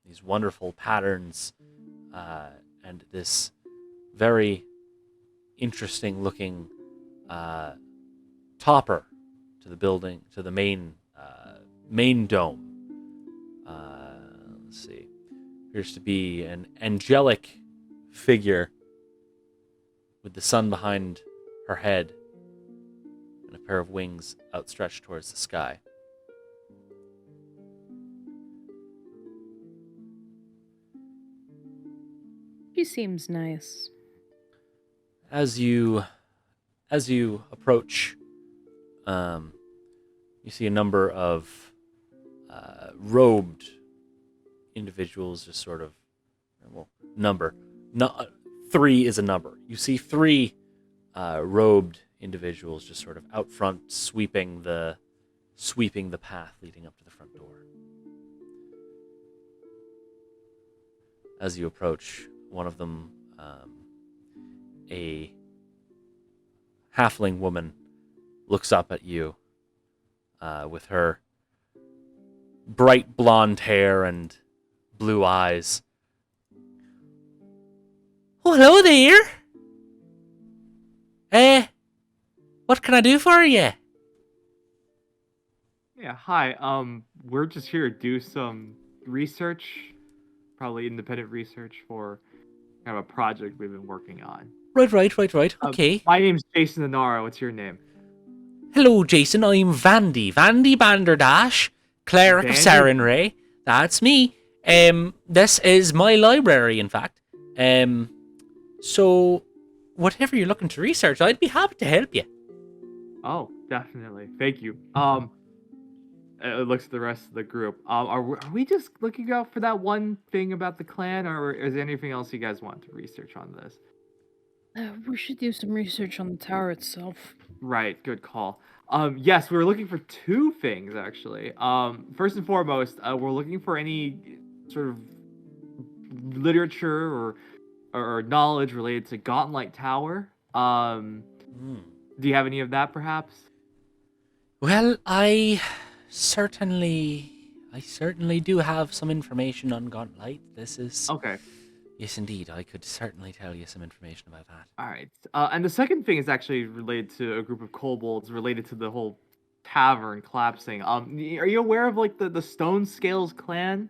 These wonderful patterns and this very interesting looking topper to the building, to the main dome. Let's see. Appears to be an angelic figure with the sun behind her head and a pair of wings outstretched towards the sky. She seems nice. As you approach, you see a number of robed individuals, just sort of, number. 3 is a number. You see 3 robed individuals just sort of out front, sweeping the path leading up to the front door. As you approach, one of them, a halfling woman, looks up at you with her bright blonde hair and blue eyes. Oh, hello there. What can I do for you? Yeah, hi. We're just here to do some research, probably independent research for kind of a project we've been working on. Right. Okay. My name's Jason Inara. What's your name? Hello, Jason. I'm Vandy Banderdash, cleric of Vandy? Sarenrae. That's me. This is my library, in fact. So, whatever you're looking to research, I'd be happy to help you. Oh, definitely. Thank you. It looks at the rest of the group. Are we just looking out for that one thing about the clan, or is there anything else you guys want to research on this? We should do some research on the tower itself. Right, good call. Yes, we were looking for 2 things actually. First and foremost, we're looking for any sort of literature or knowledge related to Gauntlight Tower. Do you have any of that, perhaps? Well, I certainly do have some information on Gauntlight. This is... Okay. Yes, indeed. I could certainly tell you some information about that. All right. And the second thing is actually related to a group of kobolds related to the whole tavern collapsing. Are you aware of like the Stone Scales clan?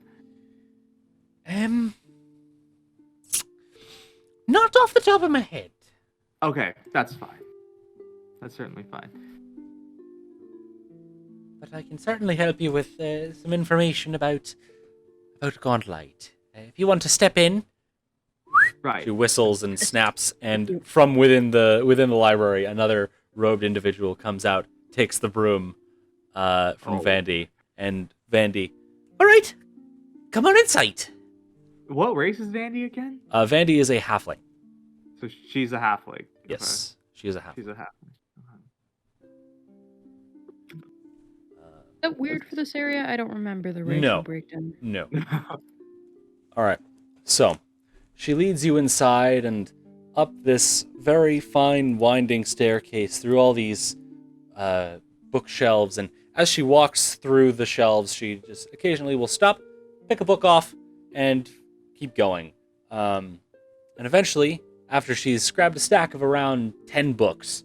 Not off the top of my head. Okay, that's fine. That's certainly fine. But I can certainly help you with some information about Gauntlight. If you want to step in. Right. She whistles and snaps, and from within the library, another robed individual comes out, takes the broom from Vandy, and Vandy, all right, come on inside. What race is Vandy again? Vandy is a halfling. So she's a halfling. Yes, she is a halfling. She's a halfling. Is that weird for this area? I don't remember the racial breakdown. No. All right, so she leads you inside and up this very fine winding staircase through all these bookshelves, and as she walks through the shelves, she just occasionally will stop, pick a book off, and keep going. And eventually, after she's grabbed a stack of around 10 books,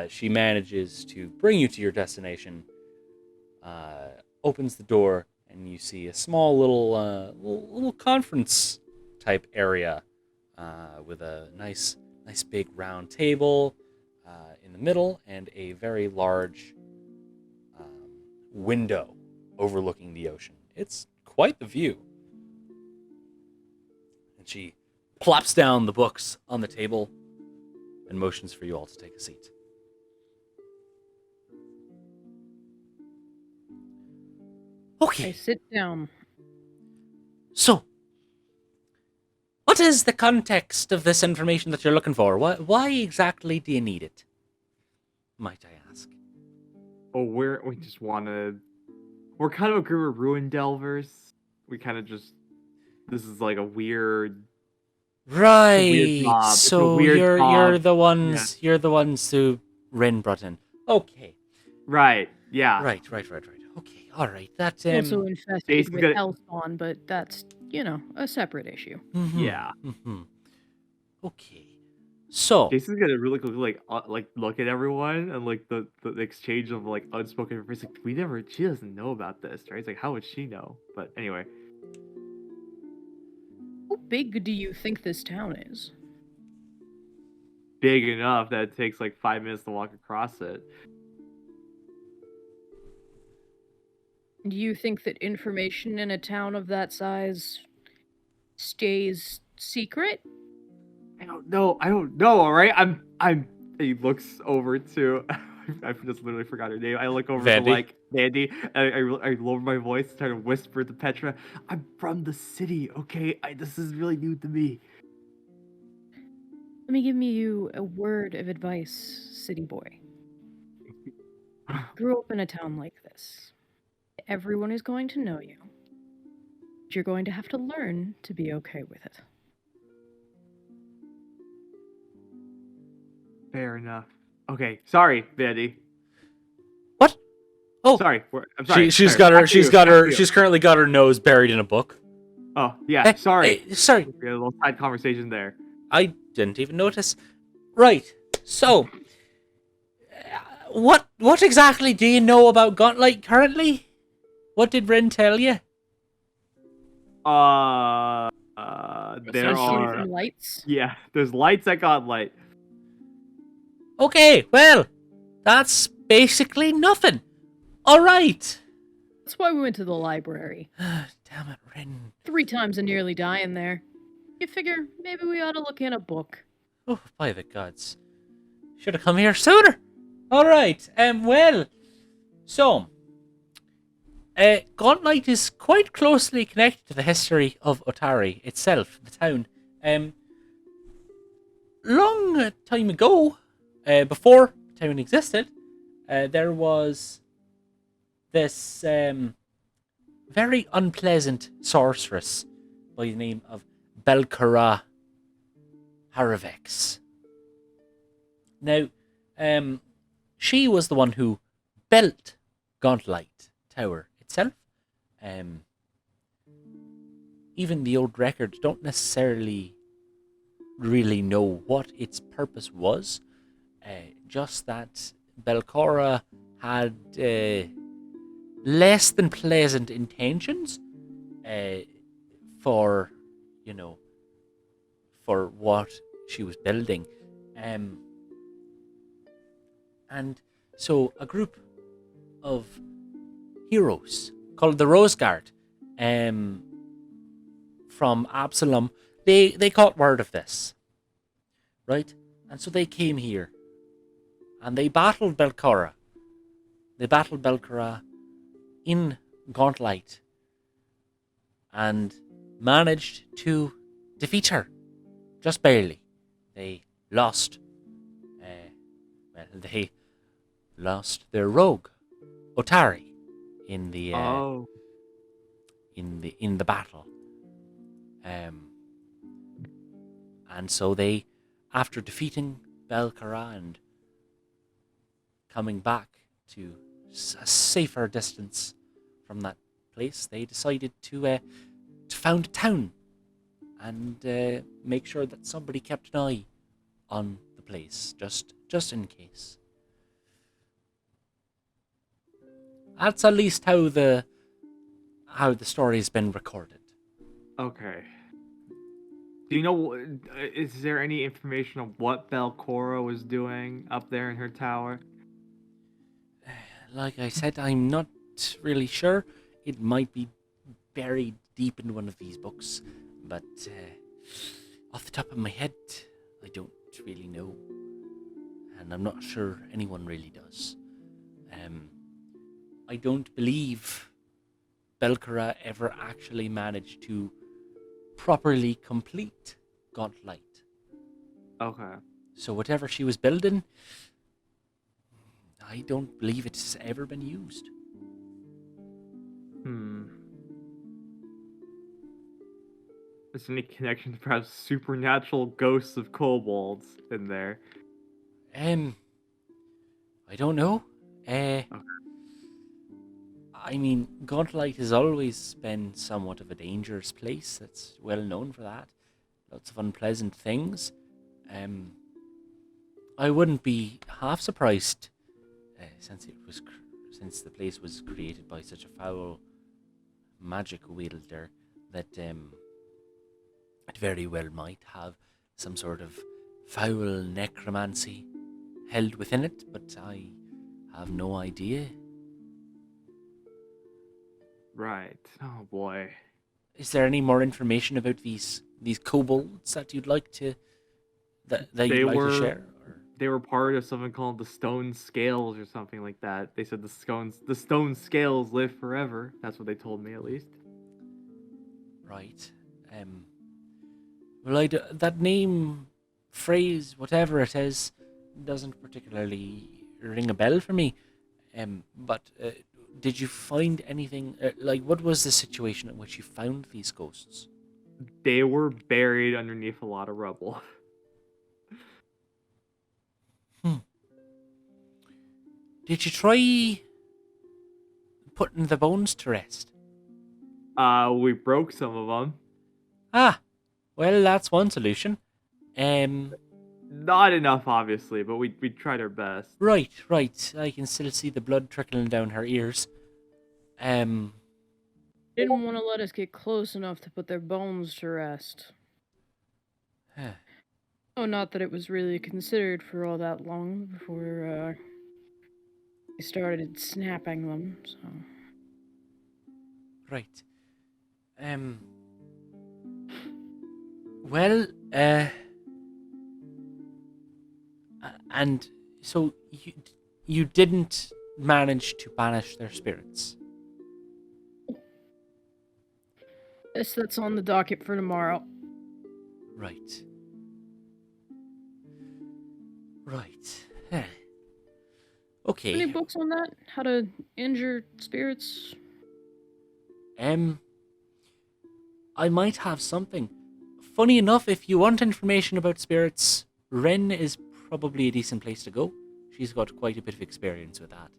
she manages to bring you to your destination, opens the door, and you see a small little conference type area with a nice big round table in the middle and a very large window overlooking the ocean. It's quite the view. And she plops down the books on the table and motions for you all to take a seat. I Okay, sit down. so what is the context of this information that you're looking for? Why exactly do you need it? Might I ask? Oh, we just wanted. We're kind of a group of ruin delvers. We kind of just. This is like a weird. Right. mob. It's a So weird you're mob. the ones who Ren brought in. Okay. Right. Yeah. Right. Okay. All right. That Also infested Jason's with gonna- Hellspawn, but that's, a separate issue. Yeah. Okay. So Jason's gonna really quickly like look at everyone and like the exchange of like unspoken information. Like, she doesn't know about this, right? It's like, how would she know? But anyway. How big do you think this town is? Big enough that it takes like 5 minutes to walk across it. Do you think that information in a town of that size stays secret? I don't know. All right. I'm. He looks over to. I just literally forgot her name. I look over Vandy? to like Vandy. And I lower my voice, try to whisper to Petra. I'm from the city. Okay. This is really new to me. Let me give you a word of advice, city boy. Grew up in a town like this. Everyone is going to know you. But you're going to have to learn to be okay with it. Fair enough. Okay. Sorry, Vandy. what? Oh, Sorry. I'm sorry. She's Sorry. After you. she's currently got her nose buried in a book. Oh yeah. Sorry. Sorry. We had a little side conversation there. I didn't even notice. Right. So, what exactly do you know about Gauntlight currently? What did Ren tell you? There Essentially are. some lights. Yeah. There's lights at Gauntlight. Okay, well, that's basically nothing. All right. That's why we went to the library. Damn it, Ren. 3 times and nearly dying there. You figure maybe we ought to look in a book. Oh, by the gods. Should have come here sooner. All right. Well, so Gauntlight is quite closely connected to the history of Otari itself, the town. Long time ago, before the town existed, there was this very unpleasant sorceress by the name of Belkara Haravex. Now, she was the one who built Gauntlight Tower itself. Even the old records don't necessarily really know what its purpose was. Just that Belcora had less than pleasant intentions for, for what she was building. And so a group of heroes called the Rose Guard from Absalom, they caught word of this, right? And so they came here and they battled Belcora. They battled Belcora in Gauntlight and managed to defeat her, just barely. They lost. They lost their rogue, Otari, in the in the battle. And so they, after defeating Belcora and coming back to a safer distance from that place, they decided to found a town and make sure that somebody kept an eye on the place, just in case. That's at least how the story's been recorded. Okay. Do you know, is there any information on what Belcora was doing up there in her tower? Like I said, I'm not really sure. It might be buried deep in one of these books, but off the top of my head, I don't really know. And I'm not sure anyone really does. I don't believe Belcora ever actually managed to properly complete Gauntlight. Okay. So whatever she was building, I don't believe it's ever been used. Is there any connection to perhaps supernatural ghosts of kobolds in there? I don't know. I mean, Gauntlight has always been somewhat of a dangerous place. It's well known for that. Lots of unpleasant things. I wouldn't be half surprised, since the place was created by such a foul magic wielder, that it very well might have some sort of foul necromancy held within it, but I have no idea. Right. Oh boy. Is there any more information about these kobolds that you'd like to share? Or? They were part of something called the Stone Scales or something like that. They said the Stone Scales live forever. That's what they told me, at least. Right. Well, that name, phrase, whatever it is, doesn't particularly ring a bell for me. But did you find anything? What was the situation in which you found these ghosts? They were buried underneath a lot of rubble. Did you try putting the bones to rest? We broke some of them. Ah, well, that's one solution. Not enough, obviously, but we tried our best. Right. I can still see the blood trickling down her ears. Didn't want to let us get close enough to put their bones to rest. Oh, not that it was really considered for all that long before we started snapping them, so... Right. Well, and so you didn't manage to banish their spirits? Yes, that's on the docket for tomorrow. Right. Okay. Any books on that? How to injure spirits? I might have something. Funny enough, if you want information about spirits, Ren is probably a decent place to go. She's got quite a bit of experience with that.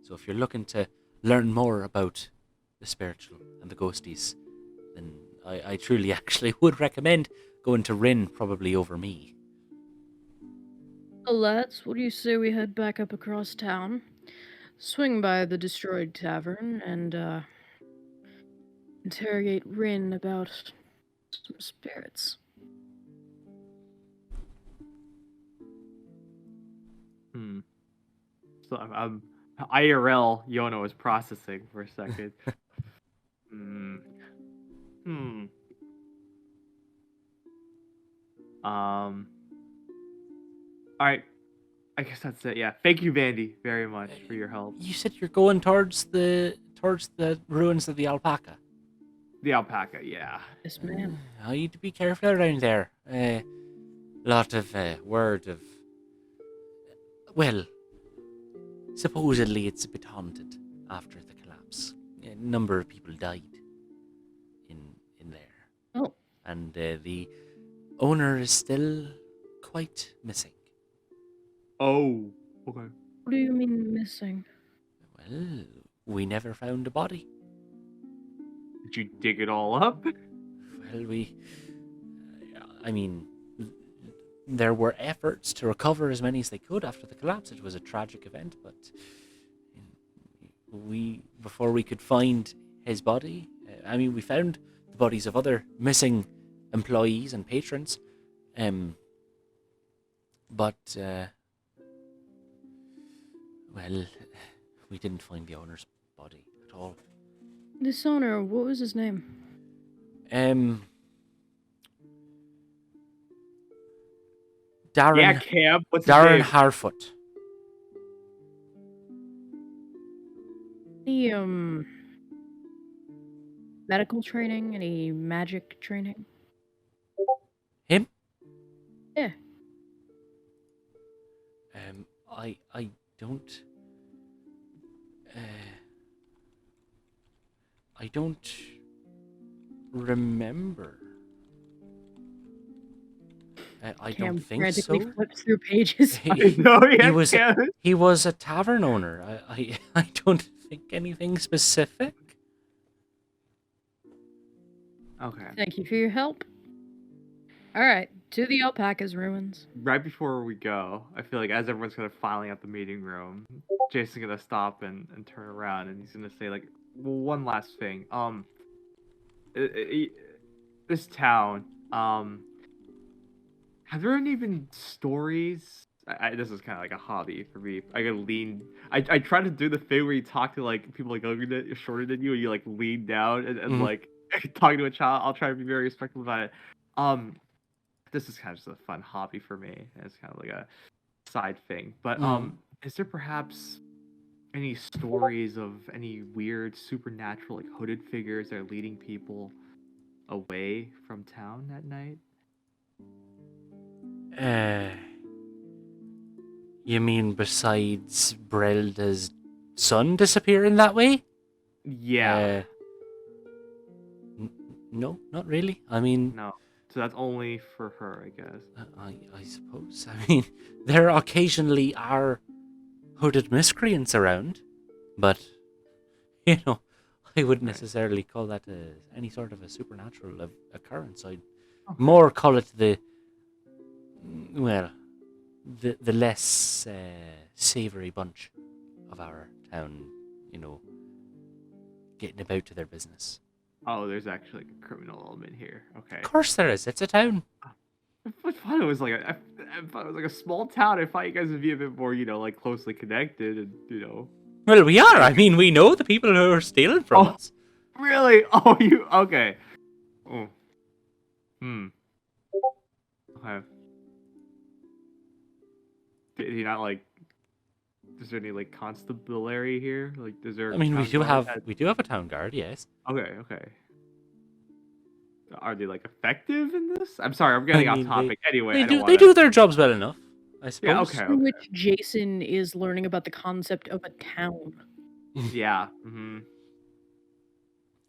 So if you're looking to learn more about the spiritual and the ghosties, then I truly actually would recommend going to Rin probably over me. Well, lads, what do you say we head back up across town, swing by the destroyed tavern, and interrogate Rin about some spirits? So I'm IRL. Yono is processing for a second. All right. I guess that's it. Yeah. Thank you, Vandy, very much for your help. You said you're going towards the ruins of the alpaca. The alpaca, yeah. Yes, ma'am. I need to be careful around there. Lot of word of. Well, supposedly it's a bit haunted after the collapse. A number of people died in there. Oh. And the owner is still quite missing. Oh, okay. What do you mean missing? Well, we never found a body. Did you dig it all up? Well, I mean, there were efforts to recover as many as they could after the collapse. It was a tragic event, but before we could find his body, we found the bodies of other missing employees and patrons, but well, we didn't find the owner's body at all. This owner, what was his name? Darren. Yeah, Cam. What's his Darren name? Harfoot. Any medical training? Any magic training? Him? Yeah. I don't. I don't remember. I Cam don't think frantically so. flips through pages. He was a tavern owner. I don't think anything specific. Okay. Thank you for your help. All right, to the alpaca's ruins. Right before we go, I feel like as everyone's kind of filing out the meeting room, Jason's gonna stop and turn around, and he's gonna say like, well, one last thing. This town, have there any been stories? This is kind of like a hobby for me. I gotta lean. I try to do the thing where you talk to like people like shorter than you, and you like lean down and like talking to a child. I'll try to be very respectful about it. This is kind of just a fun hobby for me. And it's kind of like a side thing. But is there perhaps any stories of any weird supernatural like hooded figures that are leading people away from town at night? You mean besides Brelda's son disappearing that way? Yeah. No, not really. I mean, No. So that's only for her, I guess. I suppose. I mean, there occasionally are hooded miscreants around, but I wouldn't necessarily call that any sort of a supernatural occurrence. I'd more call it the less savory bunch of our town, getting about to their business. Oh, there's actually like a criminal element here. Okay. Of course there is. It's a town. I thought it was like a small town. I thought you guys would be a bit more, like closely connected, and Well, we are. I mean, we know the people who are stealing from us. Really? Oh, you okay? Oh. Okay. Did he not like? Is there any like constabulary here? Like, is there? I mean, we do town have guard? a town guard. Yes. Okay. Are they like effective in this? I'm sorry, I'm getting off topic. Anyway, They do their jobs well enough, I suppose. Yeah. Okay. In which Jason is learning about the concept of a town. Yeah.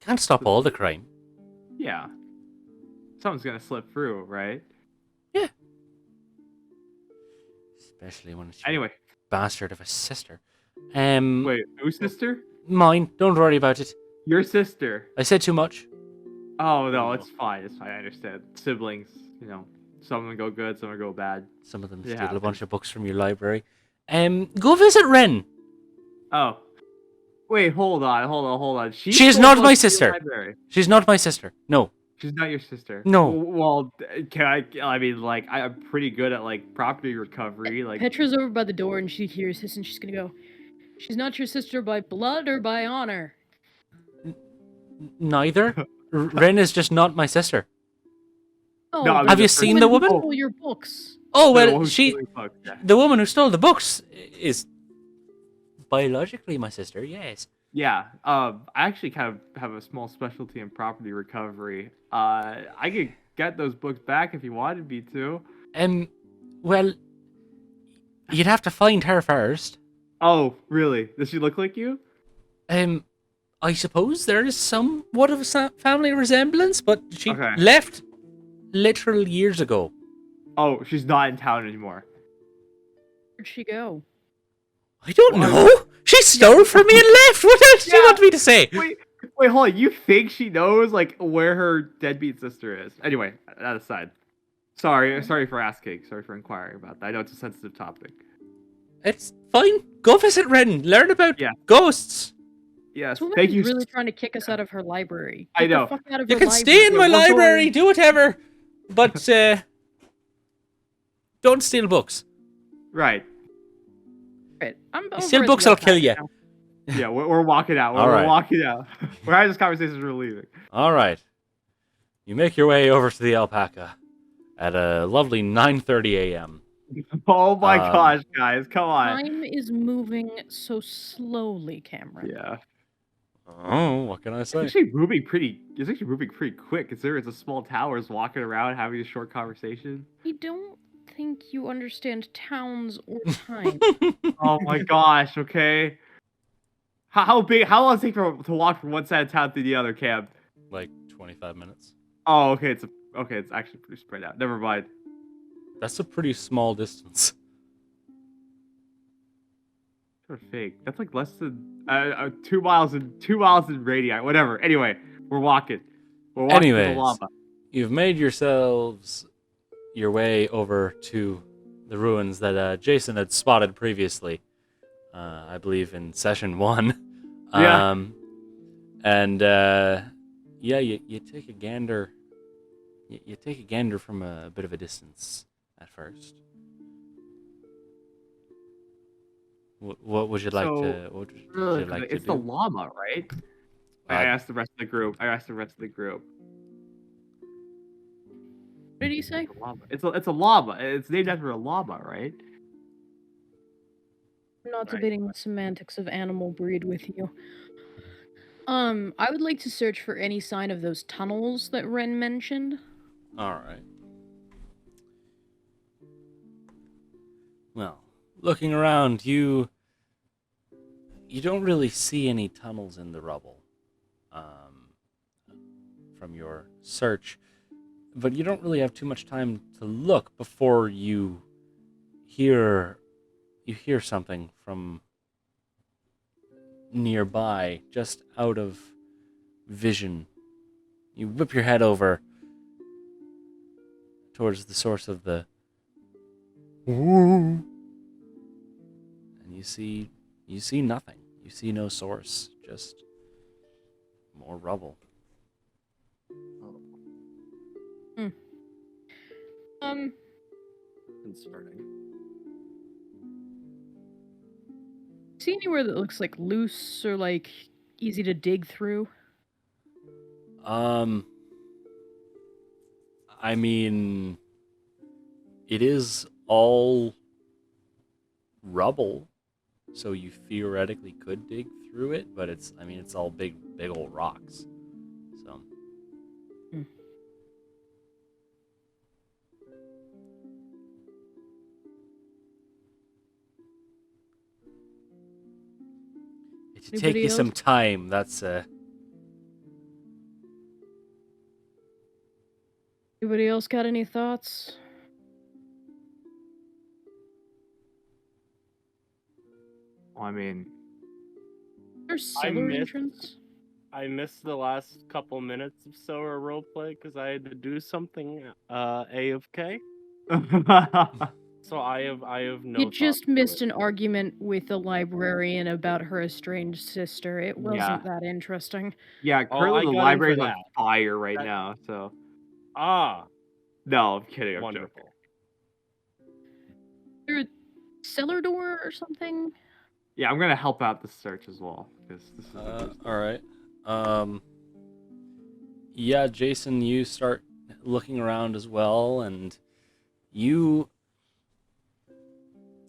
Can't stop all the crime. Yeah. Someone's gonna slip through, right? Yeah. Especially when it's Anyway. bastard of a sister. Wait, whose sister? Mine. Don't worry about it. Your sister. I said too much. Oh no, it's fine. I understand. Siblings, Some of them go good, some of them go bad. Some of them It steal a bunch happens. of books from your library. Go visit Ren. Oh. Wait, hold on. She She is stole not books my from your sister. library. She's not my sister. No. She's not your sister. No. Well, I mean, like, I'm pretty good at, like, property recovery. Like, Petra's over by the door and she hears this and she's gonna go, "She's not your sister by blood or by honor." Neither. Ren is just not my sister. Oh, No, I mean, Have you the seen person the who woman? stole- Stole your books. Oh, the one well, who she... stole your books, yeah. The woman who stole the books is biologically my sister, yes. Yeah, I actually kind of have a small specialty in property recovery. I could get those books back if you wanted me to. Well, you'd have to find her first. Oh, really? Does she look like you? I suppose there is somewhat of a family resemblance, but she Okay. left literal years ago. Oh, she's not in town anymore. Where'd she go? I don't know. She stole from me and left. What else do you want me to say? Wait, hold on. You think she knows, like, where her deadbeat sister is? Anyway, that aside. Sorry for asking. Sorry for inquiring about that. I know it's a sensitive topic. It's fine. Go visit Ren. Learn about Yeah. ghosts. Yes, This woman thank is you. really trying to kick us out of her library. I Get the know. fuck out of You her can library. stay in my We'll go library, in. do whatever, but don't steal books. Right. Right, I'm You over steal at books, the I'll kill alpaca you. now. Yeah, we're walking out. All We're right. walking out. We're having this conversation as we're leaving. All right. You make your way over to the alpaca at a lovely 9:30 a.m. Oh my Um, gosh, guys, come on. Time is moving so slowly, Cameron. Yeah. Oh, what can I It's say? actually moving pretty quick, considering it's a small tower, it's walking around having a short conversation. I don't think you understand towns or time. Oh my gosh, okay. How long does it take to walk from one side of town to the other, Cam? Like 25 minutes. Oh, okay, it's actually pretty spread out. Never mind. That's a pretty small distance. Sort of fake. That's like less than 2 miles in radii. Whatever. Anyway, we're walking. We're walking to the Anyways, lava. you've made yourselves your way over to the ruins that Jason had spotted previously. I believe in session 1. Yeah. And yeah, you take a gander. You take a gander from a bit of a distance at first. What would you like So, to? What would Really, you like to it's the do? llama, right? I asked the rest of the group. What did he say? The llama. It's a llama. It's named after a llama, right? I'm not Right. debating the semantics of animal breed with you. I would like to search for any sign of those tunnels that Ren mentioned. All right. Well, looking around, you don't really see any tunnels in the rubble from your search, but you don't really have too much time to look before you hear something from nearby, just out of vision. You whip your head over towards the source of the and you see nothing. You see no source, just more rubble. Concerning. See anywhere that looks like loose or like easy to dig through? I mean, it is all rubble, so you theoretically could dig through it, but it's all big old rocks. So. It'll take Anybody you some else? time. That's Anybody else got any thoughts? Well, I mean, There's I cellar missed- entrance. I missed the last couple minutes of so or roleplay because I had to do something AFK. So I have no. You just thoughts to missed it. an argument with the librarian about her estranged sister. It Yeah. wasn't that interesting. Yeah, Oh, currently I the got in library's for on that. fire right That- now, so... Ah, No, I'm kidding, I'm wonderful. joking. Is there a cellar door or something? Yeah, I'm gonna help out the search as well, because this is the first... Alright. Yeah, Jason, you start looking around as well, and you...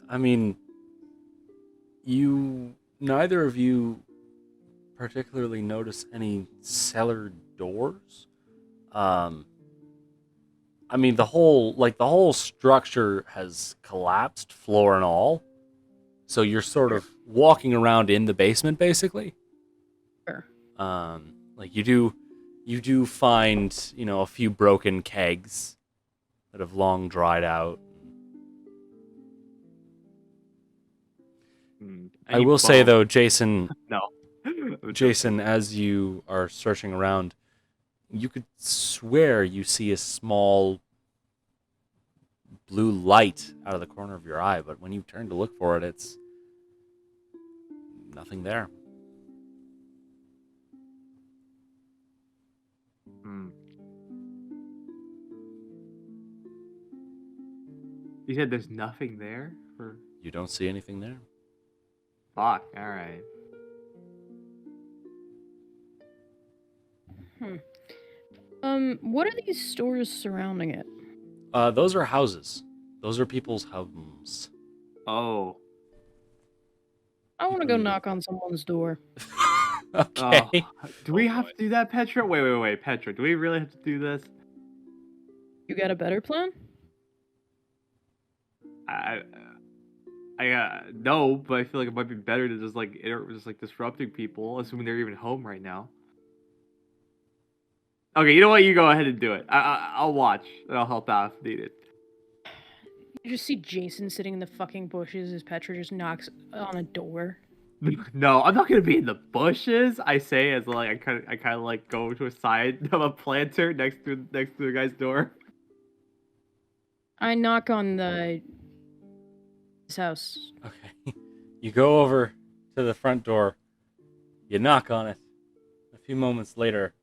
I mean, neither of you particularly notice any cellar doors. I mean, the whole structure has collapsed, floor and all. So you're sort of walking around in the basement, basically. Sure. Like you do find, a few broken kegs that have long dried out. I Any will say bones? though, Jason, No. Jason, as you are searching around, you could swear you see a small blue light out of the corner of your eye, but when you turn to look for it, it's nothing there. You said there's nothing there? For... You don't see anything there. Fuck, alright. What are these stores surrounding it? Those are houses. Those are people's homes. Oh. I want to go knock on someone's door. Okay. Do we Oh, have boy. to do that, Petra? Wait, Petra, do we really have to do this? You got a better plan? No, but I feel like it might be better to just disrupting people, assuming they're even home right now. Okay, you know what? You go ahead and do it. I'll watch and I'll help out if needed. You just see Jason sitting in the fucking bushes as Petra just knocks on a door. No, I'm not gonna be in the bushes. I say as like I kind of like go to a side of a planter next to the guy's door. I knock on his house. Okay. You go over to the front door. You knock on it. A few moments later.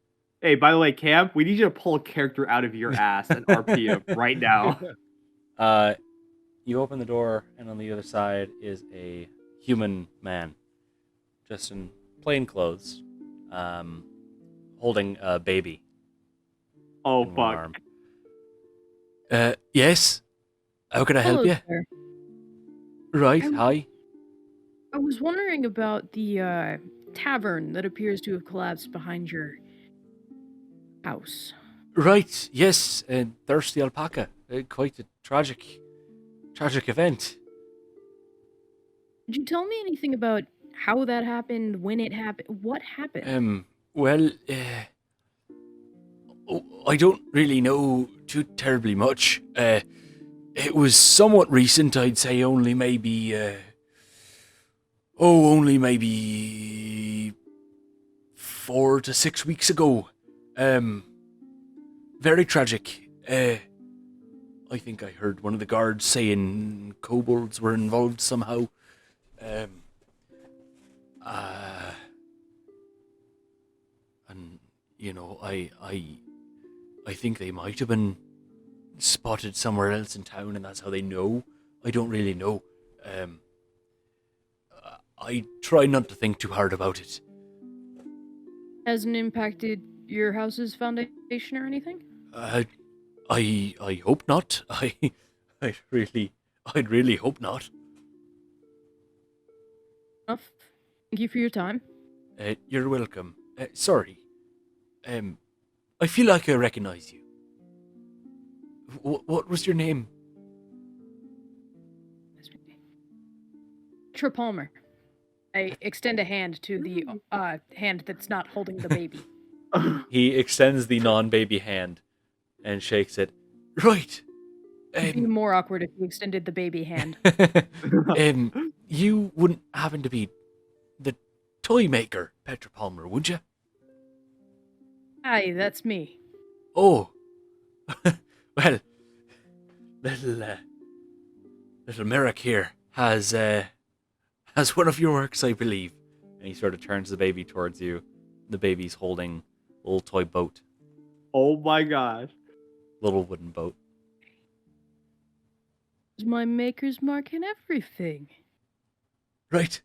Hey, by the way, Cam, we need you to pull a character out of your ass and RP him right now. You open the door, and on the other side is a human man, just in plain clothes, holding a baby. Oh in one fuck. arm. Yes? How can I help Hello you? there. Right, I'm- hi. I was wondering about the tavern that appears to have collapsed behind your house. Right, yes, Thirsty Alpaca. Quite a tragic event. Could you tell me anything about how that happened, when it happened, what happened? Well, I don't really know too terribly much. It was somewhat recent, I'd say only maybe 4 to 6 weeks ago. Very tragic. I think I heard one of the guards saying kobolds were involved somehow. And I think they might have been spotted somewhere else in town, and that's how they know. I don't really know. I try not to think too hard about it. Hasn't impacted your house's foundation or anything? I hope not. I'd really hope not. Enough. Thank you for your time. You're welcome. Sorry. I feel like I recognize you. What was your name? Petra Palmer. I extend a hand to the hand that's not holding the baby. He extends the non-baby hand and shakes it. Right. It'd be more awkward if you extended the baby hand. You wouldn't happen to be the toy maker, Petra Palmer, would you? Hi, that's me. Oh, well, little Merrick here has one of your works, I believe. And he sort of turns the baby towards you. The baby's holding a little toy boat, Oh my gosh. little wooden boat. It's my maker's mark and everything. Right,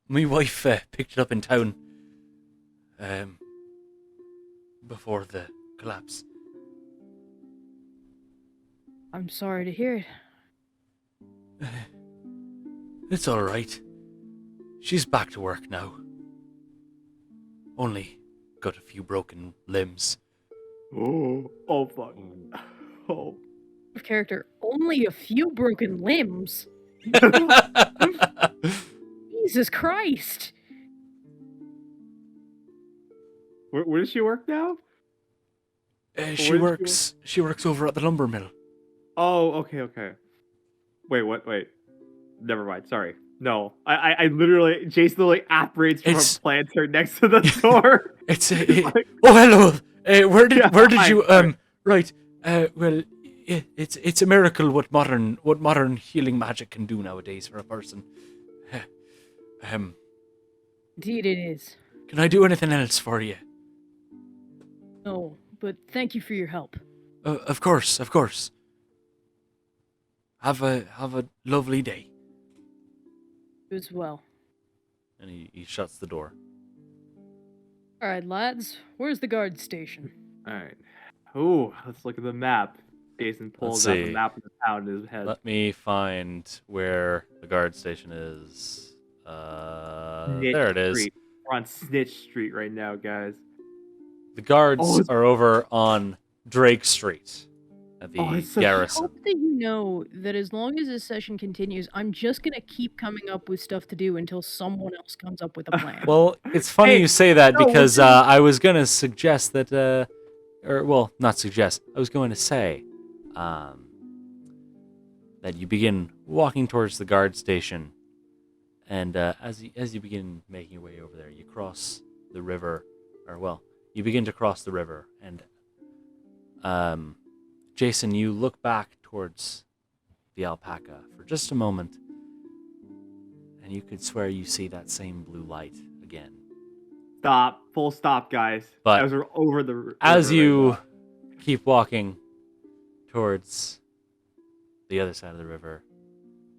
my wife picked it up in town before the collapse. I'm sorry to hear it. It's all right. She's back to work now. Only got a few broken limbs. Oh fuck. Oh. Of character, only a few broken limbs. Jesus Christ! Where does she work now? She works over at the lumber mill. Oh, okay. Wait. Never mind. Sorry. No, I literally, Jason literally operates from It's- a planter next to the door. It's Like- oh hello. Where did hi, you sorry. right? Well, it's a miracle what modern healing magic can do nowadays for a person. Indeed it is. Can I do anything else for you? No, but thank you for your help. Of course. Have a lovely day. You as well. And he shuts the door. Alright, lads, where's the guard station? All right. Ooh, let's look at the map. Jason pulls out the see. map of the town in his head. Let me find where the guard station is. Snitch There it is. Street. We're on Snitch Street right now, guys. The guards Oh, it's- are over on Drake Street at the Oh, it's such- I garrison. hope that you know that as long as this session continues, I'm just gonna keep coming up with stuff to do until someone else comes up with a plan. Well, it's funny Hey, you say that no, because listen. I was going to suggest that, not suggest, I was going to say that you begin walking towards the guard station, and as you begin making your way over there, you cross the river, you begin to cross the river, and Jason, you look back towards the alpaca for just a moment, and you could swear you see that same blue light again. Stop. Full stop, guys. But as we're over the river As right you now. keep walking towards the other side of the river,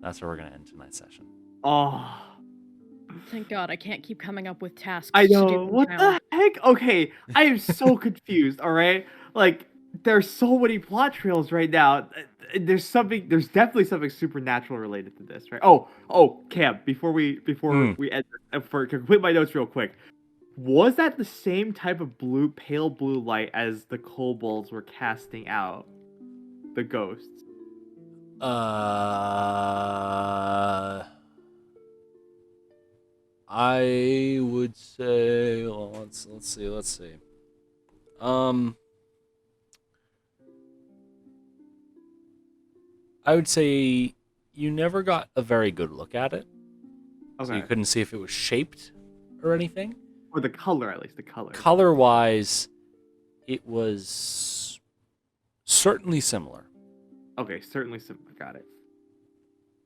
that's where we're going to end tonight's session. Oh, Thank God I can't keep coming up with tasks I to do know. in What town. the heck? Okay, I am so confused. All right, like there's so many plot trails right now. There's definitely something supernatural related to this, right? Oh, Cam. Before we end, for to complete my notes real quick, was that the same type of pale blue light as the kobolds were casting out the ghosts? I would say, well, let's see. I would say you never got a very good look at it, so Okay, you couldn't see if it was shaped or anything. or the color at least. The color. Color-wise, it was certainly similar. Okay, certainly similar. Got it.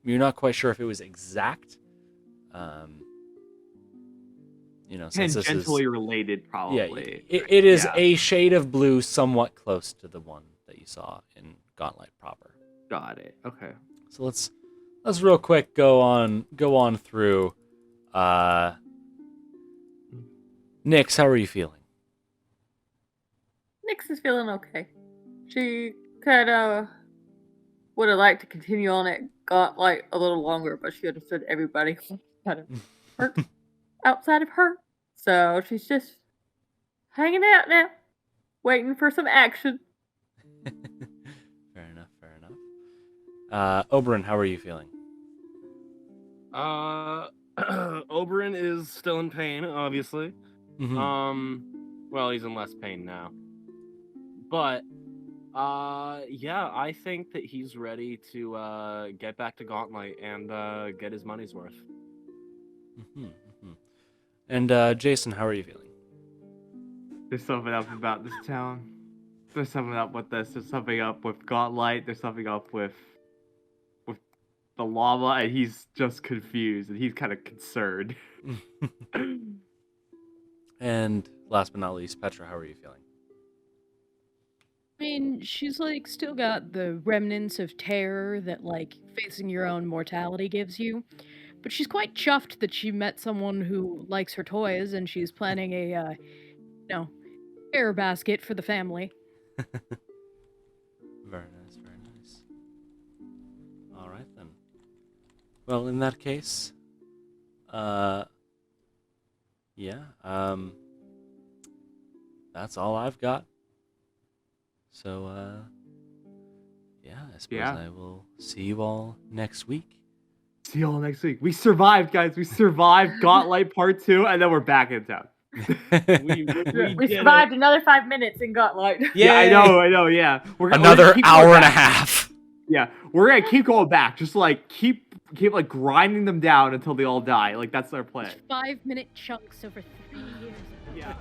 You're not quite sure if it was exact. Since this is Tangentially related, probably. it is Yeah. a shade of blue, somewhat close to the one that you saw in Gauntlight proper. Got it. Okay. So let's real quick go on through. Nix, how are you feeling? Nyx is feeling okay. She kind of would have liked to continue on at Gauntlight a little longer, but she understood everybody kind of hurt outside of her. So she's just hanging out now, waiting for some action. Fair enough. Oberyn, how are you feeling? Oberyn is still in pain, obviously. Mhm. Well, he's in less pain now. But, yeah, I think that he's ready to get back to Gauntlight and get his money's worth. And Jason, how are you feeling? There's something up about this town. There's something up with this. There's something up with Gauntlight. There's something up with the llama, and he's just confused, and he's kind of concerned. And last but not least, Petra, how are you feeling? I mean, she's like still got the remnants of terror that like facing your own mortality gives you. But she's quite chuffed that she met someone who likes her toys and she's planning a terror basket for the family. Very nice, very nice. All right then. Well, in that case, that's all I've got. So, I suppose I will see you all next week. See you all next week. We survived, guys. We survived Gauntlight Part 2, and then we're back in town. We survived another 5 minutes and got light. Yeah, I know, yeah. We're Another keep hour going and a back. half. Yeah, we're gonna keep going back. Just like keep like grinding them down until they all die. Like that's our plan. 5-minute chunks over 3 years. Yeah.